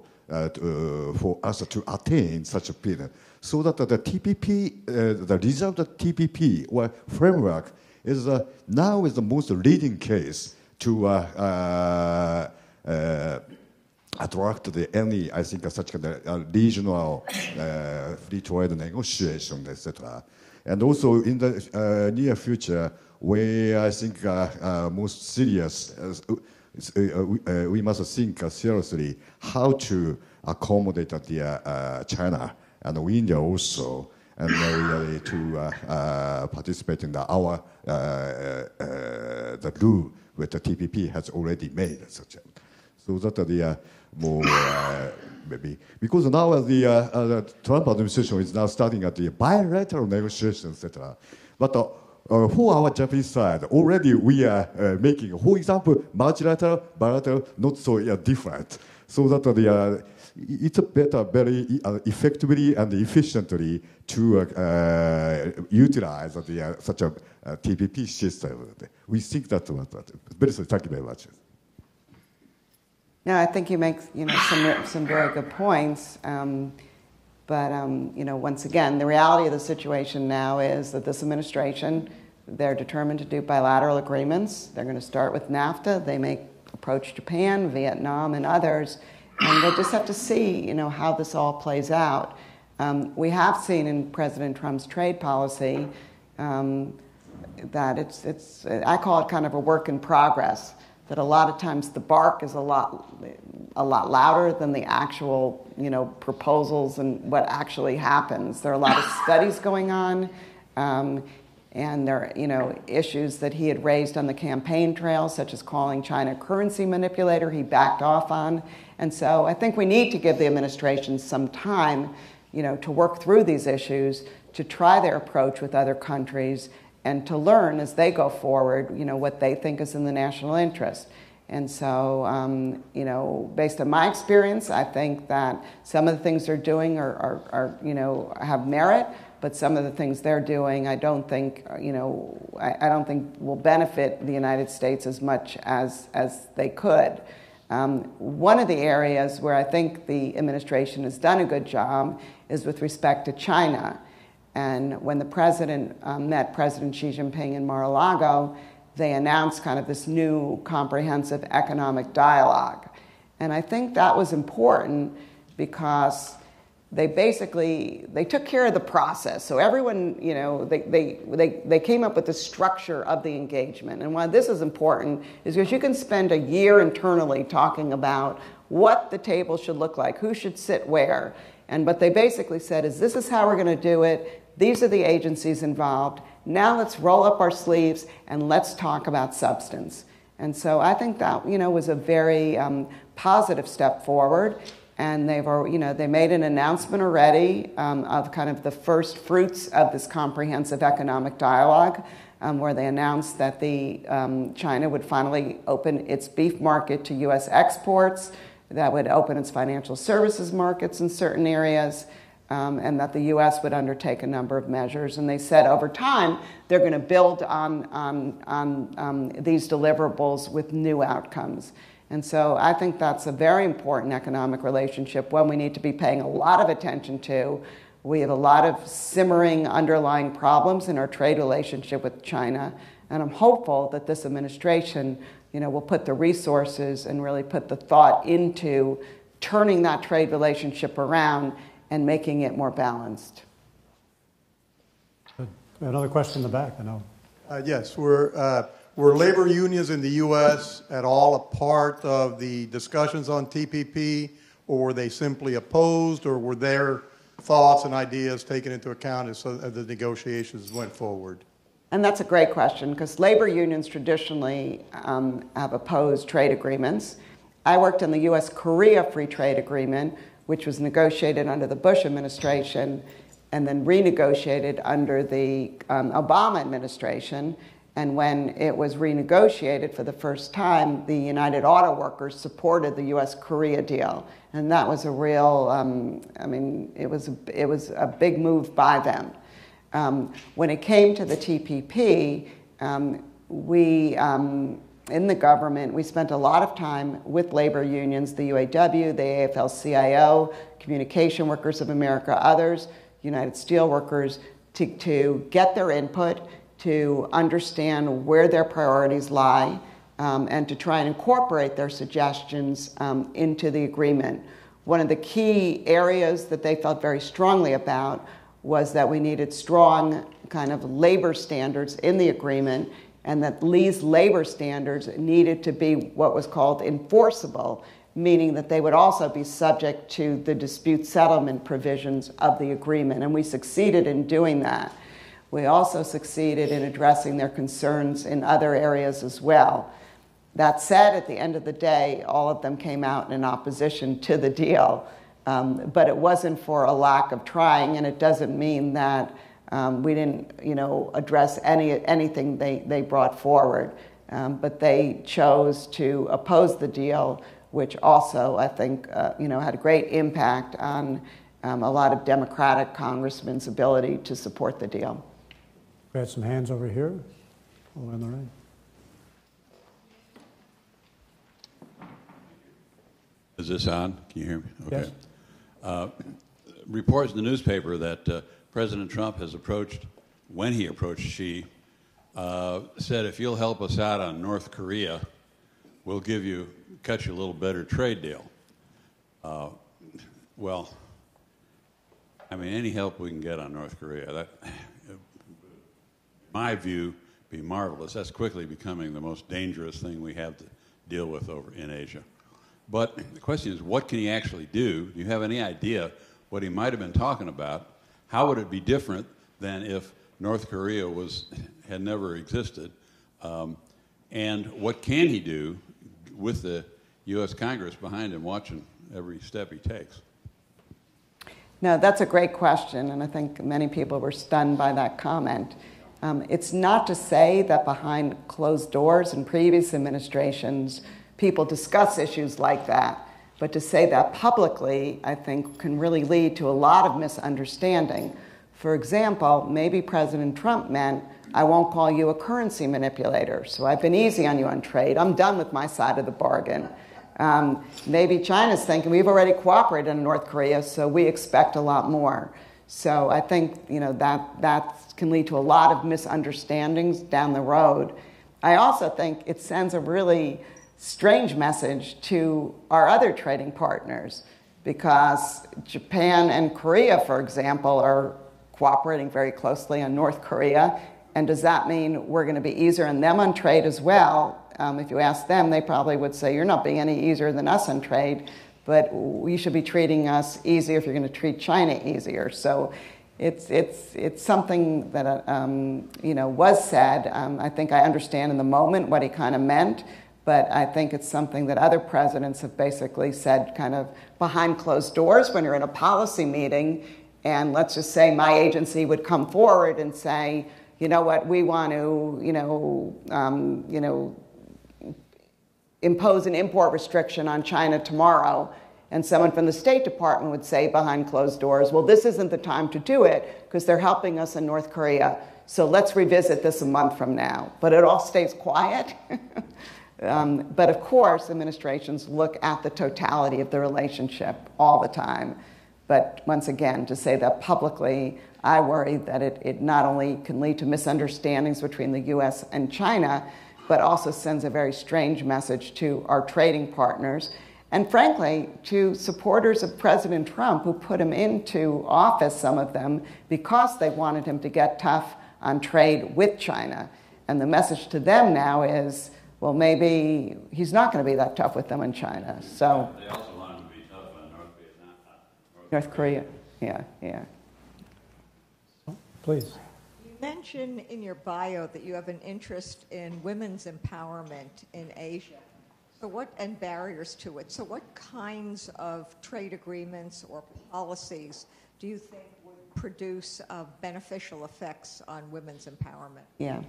for us to attain such a period. So that the TPP, the result of TPP or framework is now is the most leading case to attract any, I think, such kind of regional free trade negotiation, etc. And also in the near future, where I think most serious, we must think seriously how to accommodate the China and India also, and really to participate in our the rule that the TPP has already made. Such so that the more maybe because now the Trump administration is now starting at the bilateral negotiations, etc. But for our Japanese side, already we are making, for example, multilateral, bilateral, not so different. So that it's better, very effectively and efficiently to utilize such a TPP system. We think that's very thank you very much. No, I think you make some very good points. But once again, the reality of the situation now is that this administration, they're determined to do bilateral agreements. They're going to start with NAFTA. They may approach Japan, Vietnam, and others. And they just have to see, how this all plays out. We have seen in President Trump's trade policy that it's I call it kind of a work in progress. That a lot of times the bark is a lot louder than the actual, proposals and what actually happens. There are a lot of studies going on, and there are, issues that he had raised on the campaign trail, such as calling China a currency manipulator. He backed off on, and so I think we need to give the administration some time, to work through these issues, to try their approach with other countries, and to learn as they go forward, what they think is in the national interest. And so, based on my experience, I think that some of the things they're doing are have merit, but some of the things they're doing, I don't think, I don't think will benefit the United States as much as they could. One of the areas where I think the administration has done a good job is with respect to China. And when the president met President Xi Jinping in Mar-a-Lago, they announced kind of this new comprehensive economic dialogue. And I think that was important because they took care of the process. So everyone, they came up with the structure of the engagement. And why this is important is because you can spend a year internally talking about what the table should look like, who should sit where. And what they basically said is, this is how we're going to do it. These are the agencies involved. Now let's roll up our sleeves and let's talk about substance. And so I think that, was a very positive step forward. And they made an announcement already of kind of the first fruits of this comprehensive economic dialogue, where they announced that China would finally open its beef market to U.S. exports, that would open its financial services markets in certain areas, and that the U.S. would undertake a number of measures. And they said over time, they're going to build on these deliverables with new outcomes. And so I think that's a very important economic relationship, one we need to be paying a lot of attention to. We have a lot of simmering underlying problems in our trade relationship with China. And I'm hopeful that this administration, will put the resources and really put the thought into turning that trade relationship around and making it more balanced. Good. Another question in the back, I know. Yes, were labor unions in the U.S. at all a part of the discussions on TPP, or were they simply opposed, or were their thoughts and ideas taken into account as the negotiations went forward? And that's a great question, because labor unions traditionally have opposed trade agreements. I worked in the U.S.-Korea Free Trade Agreement, which was negotiated under the Bush administration and then renegotiated under the Obama administration. And when it was renegotiated for the first time, the United Auto Workers supported the U.S.-Korea deal. And that was a real, it was a big move by them. When it came to the TPP, we, in the government, we spent a lot of time with labor unions, the UAW, the AFL-CIO, Communication Workers of America, others, United Steelworkers, to get their input, to understand where their priorities lie, and to try and incorporate their suggestions into the agreement. One of the key areas that they felt very strongly about was that we needed strong kind of labor standards in the agreement, and that these labor standards needed to be what was called enforceable, meaning that they would also be subject to the dispute settlement provisions of the agreement. And we succeeded in doing that. We also succeeded in addressing their concerns in other areas as well. That said, at the end of the day, all of them came out in opposition to the deal. But it wasn't for a lack of trying, and it doesn't mean that we didn't, address anything they brought forward. But they chose to oppose the deal, which also, I think, had a great impact on a lot of Democratic congressmen's ability to support the deal. We had some hands over here. All in the ring. Is this on? Can you hear me? Okay. Yes. Reports in the newspaper that President Trump has approached, when he approached Xi, said, if you'll help us out on North Korea, we'll cut you a little better trade deal. Any help we can get on North Korea, that, in my view, be marvelous. That's quickly becoming the most dangerous thing we have to deal with over in Asia. But the question is, what can he actually do? Do you have any idea what he might have been talking about? How would it be different than if North Korea had never existed? And what can he do with the U.S. Congress behind him watching every step he takes? No, that's a great question, and I think many people were stunned by that comment. It's not to say that behind closed doors in previous administrations, people discuss issues like that, but to say that publicly, I think, can really lead to a lot of misunderstanding. For example, maybe President Trump meant, I won't call you a currency manipulator, so I've been easy on you on trade. I'm done with my side of the bargain. Maybe China's thinking, we've already cooperated in North Korea, so we expect a lot more. So I think that can lead to a lot of misunderstandings down the road. I also think it sends a really strange message to our other trading partners, because Japan and Korea, for example, are cooperating very closely on North Korea. And does that mean we're going to be easier on them on trade as well? If you ask them, they probably would say, you're not being any easier than us on trade, but you should be treating us easier if you're going to treat China easier. So it's something that was said. I think I understand in the moment what he kind of meant, but I think it's something that other presidents have basically said kind of behind closed doors when you're in a policy meeting, and let's just say my agency would come forward and say, you know what, we want to, impose an import restriction on China tomorrow. And someone from the State Department would say behind closed doors, well, this isn't the time to do it because they're helping us in North Korea. So let's revisit this a month from now. But it all stays quiet. But of course, administrations look at the totality of the relationship all the time. But once again, to say that publicly, I worry that it not only can lead to misunderstandings between the U.S. and China, but also sends a very strange message to our trading partners, and frankly, to supporters of President Trump who put him into office, some of them, because they wanted him to get tough on trade with China. And the message to them now is, well, maybe he's not going to be that tough with them in China. So they also want him to be tough on North North Korea, yeah, yeah. Please. You mentioned in your bio that you have an interest in women's empowerment in Asia. So and barriers to it. So what kinds of trade agreements or policies do you think would produce beneficial effects on women's empowerment? Yeah,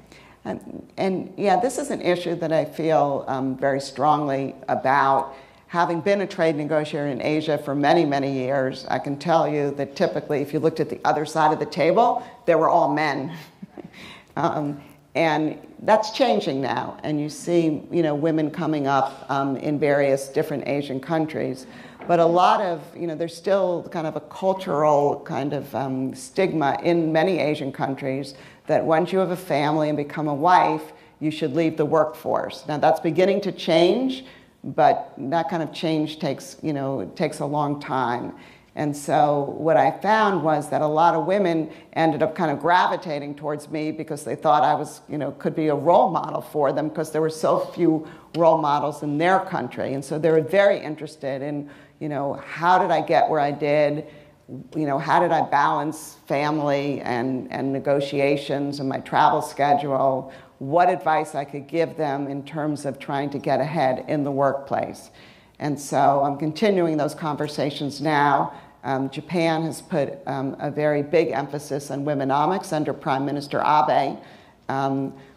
and yeah, this is an issue that I feel very strongly about. Having been a trade negotiator in Asia for many, many years, I can tell you that typically if you looked at the other side of the table, they were all men. And that's changing now, and you see, women coming up in various different Asian countries. But a lot of, there's still kind of a cultural kind of stigma in many Asian countries that once you have a family and become a wife, you should leave the workforce. Now that's beginning to change, but that kind of change takes a long time. And so what I found was that a lot of women ended up kind of gravitating towards me because they thought I was, could be a role model for them because there were so few role models in their country. And so they were very interested in, how did I get where I did? How did I balance family and negotiations and my travel schedule? What advice I could give them in terms of trying to get ahead in the workplace. And so I'm continuing those conversations now. Japan has put a very big emphasis on womenomics under Prime Minister Abe.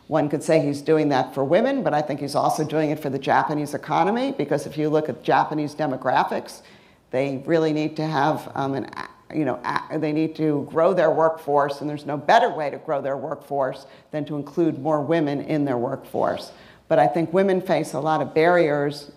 One could say he's doing that for women, but I think he's also doing it for the Japanese economy, because if you look at Japanese demographics, they really need to have they need to grow their workforce, and there's no better way to grow their workforce than to include more women in their workforce. But I think women face a lot of barriers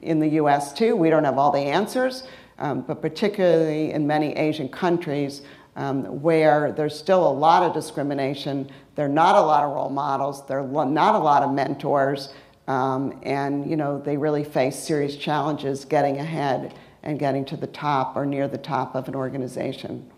in the U.S. too. We don't have all the answers, but particularly in many Asian countries where there's still a lot of discrimination. There are not a lot of role models. There are not a lot of mentors, and they really face serious challenges getting ahead and getting to the top or near the top of an organization.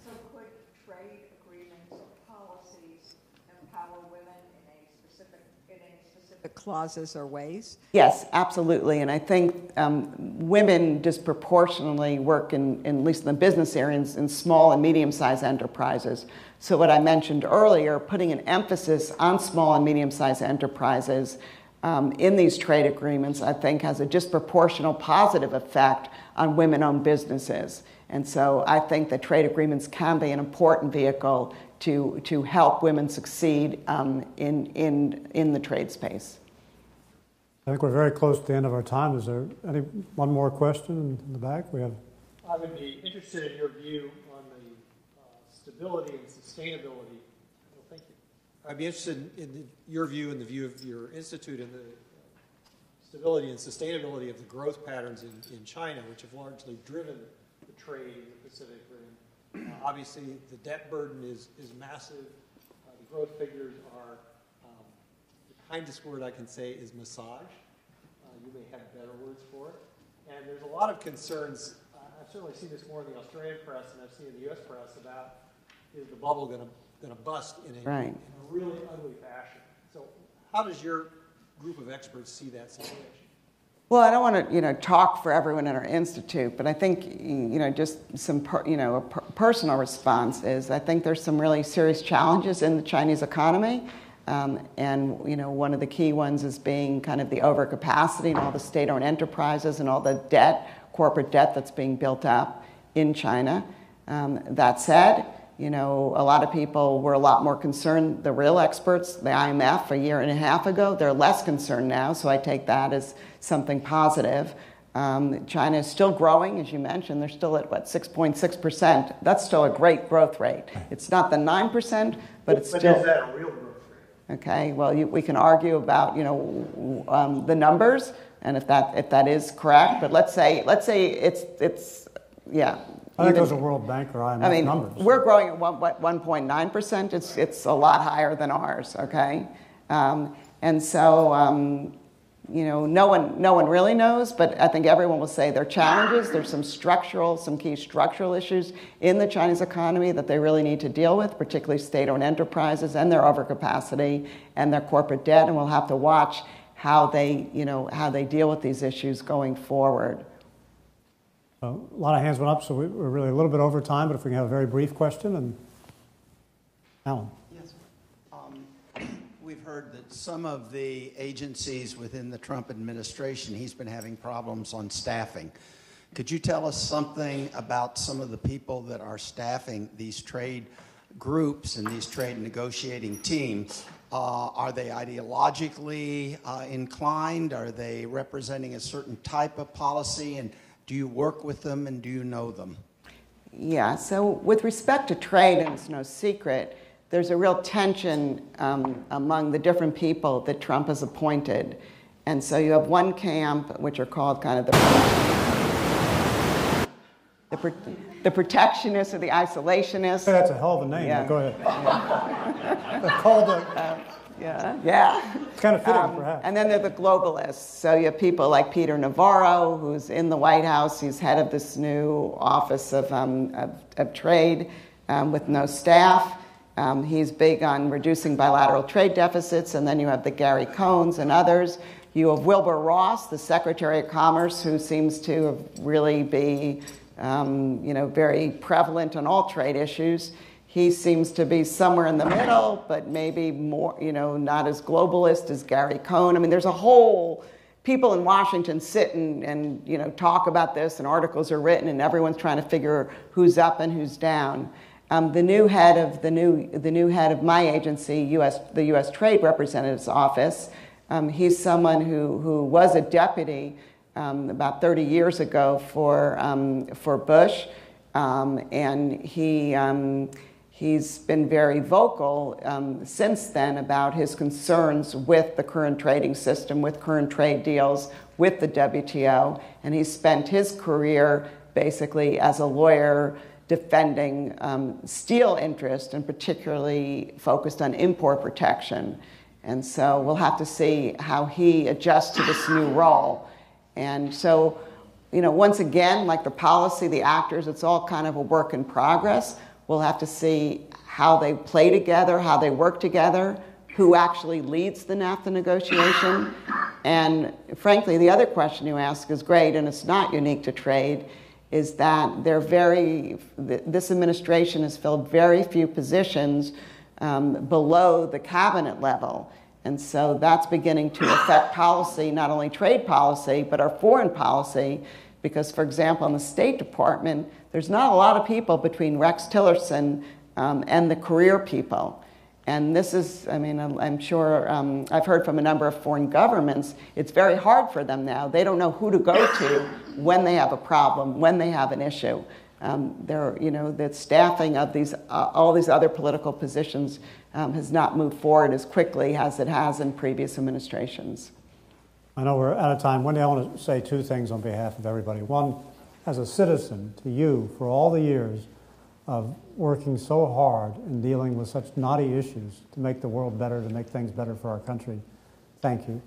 So could trade agreements or policies empower women in any specific clauses or ways? Yes, absolutely. And I think women disproportionately work at least in the business areas, in small and medium-sized enterprises. So what I mentioned earlier, putting an emphasis on small and medium-sized enterprises in these trade agreements, I think has a disproportional positive effect on women-owned businesses. And so I think that trade agreements can be an important vehicle to help women succeed in the trade space. I think we're very close to the end of our time. Is there one more question in the back? We have. I would be interested in your view on the stability and sustainability. Well, thank you. I'd be interested in your view and the view of your institute in the stability and sustainability of the growth patterns in China, which have largely driven the trade in the Pacific Rim. Obviously, the debt burden is massive. The growth figures are, the kindest word I can say is massage. You may have better words for it. And there's a lot of concerns. I've certainly seen this more in the Australian press and I've seen in the U.S. press about, is the bubble going to bust in a really ugly fashion. So how does your group of experts see that situation? Well, I don't want to, talk for everyone in our institute, but I think, just some, a personal response is I think there's some really serious challenges in the Chinese economy, and one of the key ones is being kind of the overcapacity and all the state-owned enterprises and all the debt, corporate debt that's being built up in China. That said, a lot of people were a lot more concerned. The real experts, the IMF, a year and a half ago, they're less concerned now, so I take that as something positive. China is still growing, as you mentioned. They're still at, 6.6%. That's still a great growth rate. It's not the 9%, but it's still... But is that a real growth rate? Okay, well, we can argue about, the numbers, and if that is correct, but let's say it's yeah. I think those are World Bank or IMF numbers. We're growing at 1.9%. It's a lot higher than ours, okay? And so, no one really knows, but I think everyone will say there are challenges. There's some key structural issues in the Chinese economy that they really need to deal with, particularly state-owned enterprises and their overcapacity and their corporate debt, and we'll have to watch how they deal with these issues going forward. A lot of hands went up, so we're really a little bit over time, but if we can have a very brief question. And Alan. Yes. We've heard that some of the agencies within the Trump administration, he's been having problems on staffing. Could you tell us something about some of the people that are staffing these trade groups and these trade negotiating teams? Are they ideologically inclined? Are they representing a certain type of policy? And do you work with them and do you know them? Yeah, so with respect to trade, and it's no secret, there's a real tension among the different people that Trump has appointed. And so you have one camp, which are called kind of the protectionists or the isolationists. Hey, that's a hell of a name. Yeah. Go ahead. Yeah. They're called yeah. It's kind of fitting, perhaps. And then there are the globalists. So you have people like Peter Navarro, who's in the White House. He's head of this new Office of Trade with no staff. He's big on reducing bilateral trade deficits. And then you have the Gary Cohns and others. You have Wilbur Ross, the Secretary of Commerce, who seems to really be very prevalent on all trade issues. He seems to be somewhere in the middle, but maybe more, not as globalist as Gary Cohn. I mean, there's a whole, people in Washington sit and talk about this, and articles are written, and everyone's trying to figure who's up and who's down. The new head of my agency, the U.S. Trade Representative's Office, he's someone who was a deputy about 30 years ago for Bush, and he's been very vocal since then about his concerns with the current trading system, with current trade deals, with the WTO, and he spent his career basically as a lawyer defending steel interest, and particularly focused on import protection. And so we'll have to see how he adjusts to this new role. And so, once again, like the policy, the actors, it's all kind of a work in progress. We'll have to see how they play together, how they work together, who actually leads the NAFTA negotiation. And frankly, the other question you ask is great, and it's not unique to trade, is that this administration has filled very few positions below the cabinet level. And so that's beginning to affect policy, not only trade policy, but our foreign policy. Because, for example, in the State Department, there's not a lot of people between Rex Tillerson and the career people. And this is, I'm sure, I've heard from a number of foreign governments, it's very hard for them now. They don't know who to go to when they have a problem, when they have an issue. The staffing of all these other political positions has not moved forward as quickly as it has in previous administrations. I know we're out of time. Wendy, I want to say two things on behalf of everybody. One, as a citizen, to you, for all the years of working so hard and dealing with such knotty issues to make the world better, to make things better for our country, thank you.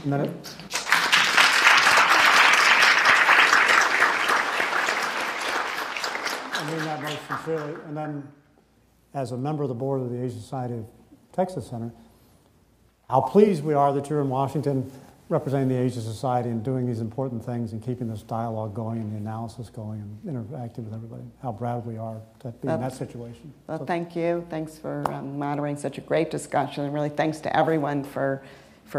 A minute. I mean that most sincerely. And then, as a member of the board of the Asia Society of Texas Center, how pleased we are that you're in Washington representing the Asia Society and doing these important things and keeping this dialogue going and the analysis going and interacting with everybody. How proud we are to be in that situation. Well, thank you. Thanks for moderating such a great discussion. And really thanks to everyone for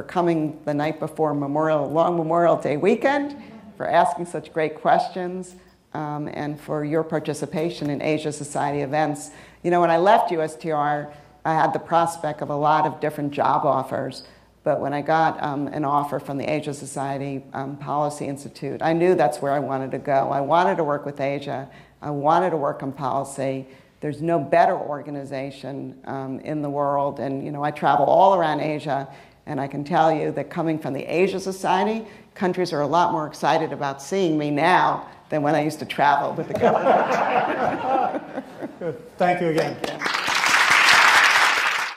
coming the night before long Memorial Day weekend, for asking such great questions, and for your participation in Asia Society events. When I left USTR, I had the prospect of a lot of different job offers. But when I got an offer from the Asia Society Policy Institute, I knew that's where I wanted to go. I wanted to work with Asia. I wanted to work on policy. There's no better organization in the world. And, I travel all around Asia, and I can tell you that coming from the Asia Society, countries are a lot more excited about seeing me now than when I used to travel with the government. Good. Thank you again. Thank you.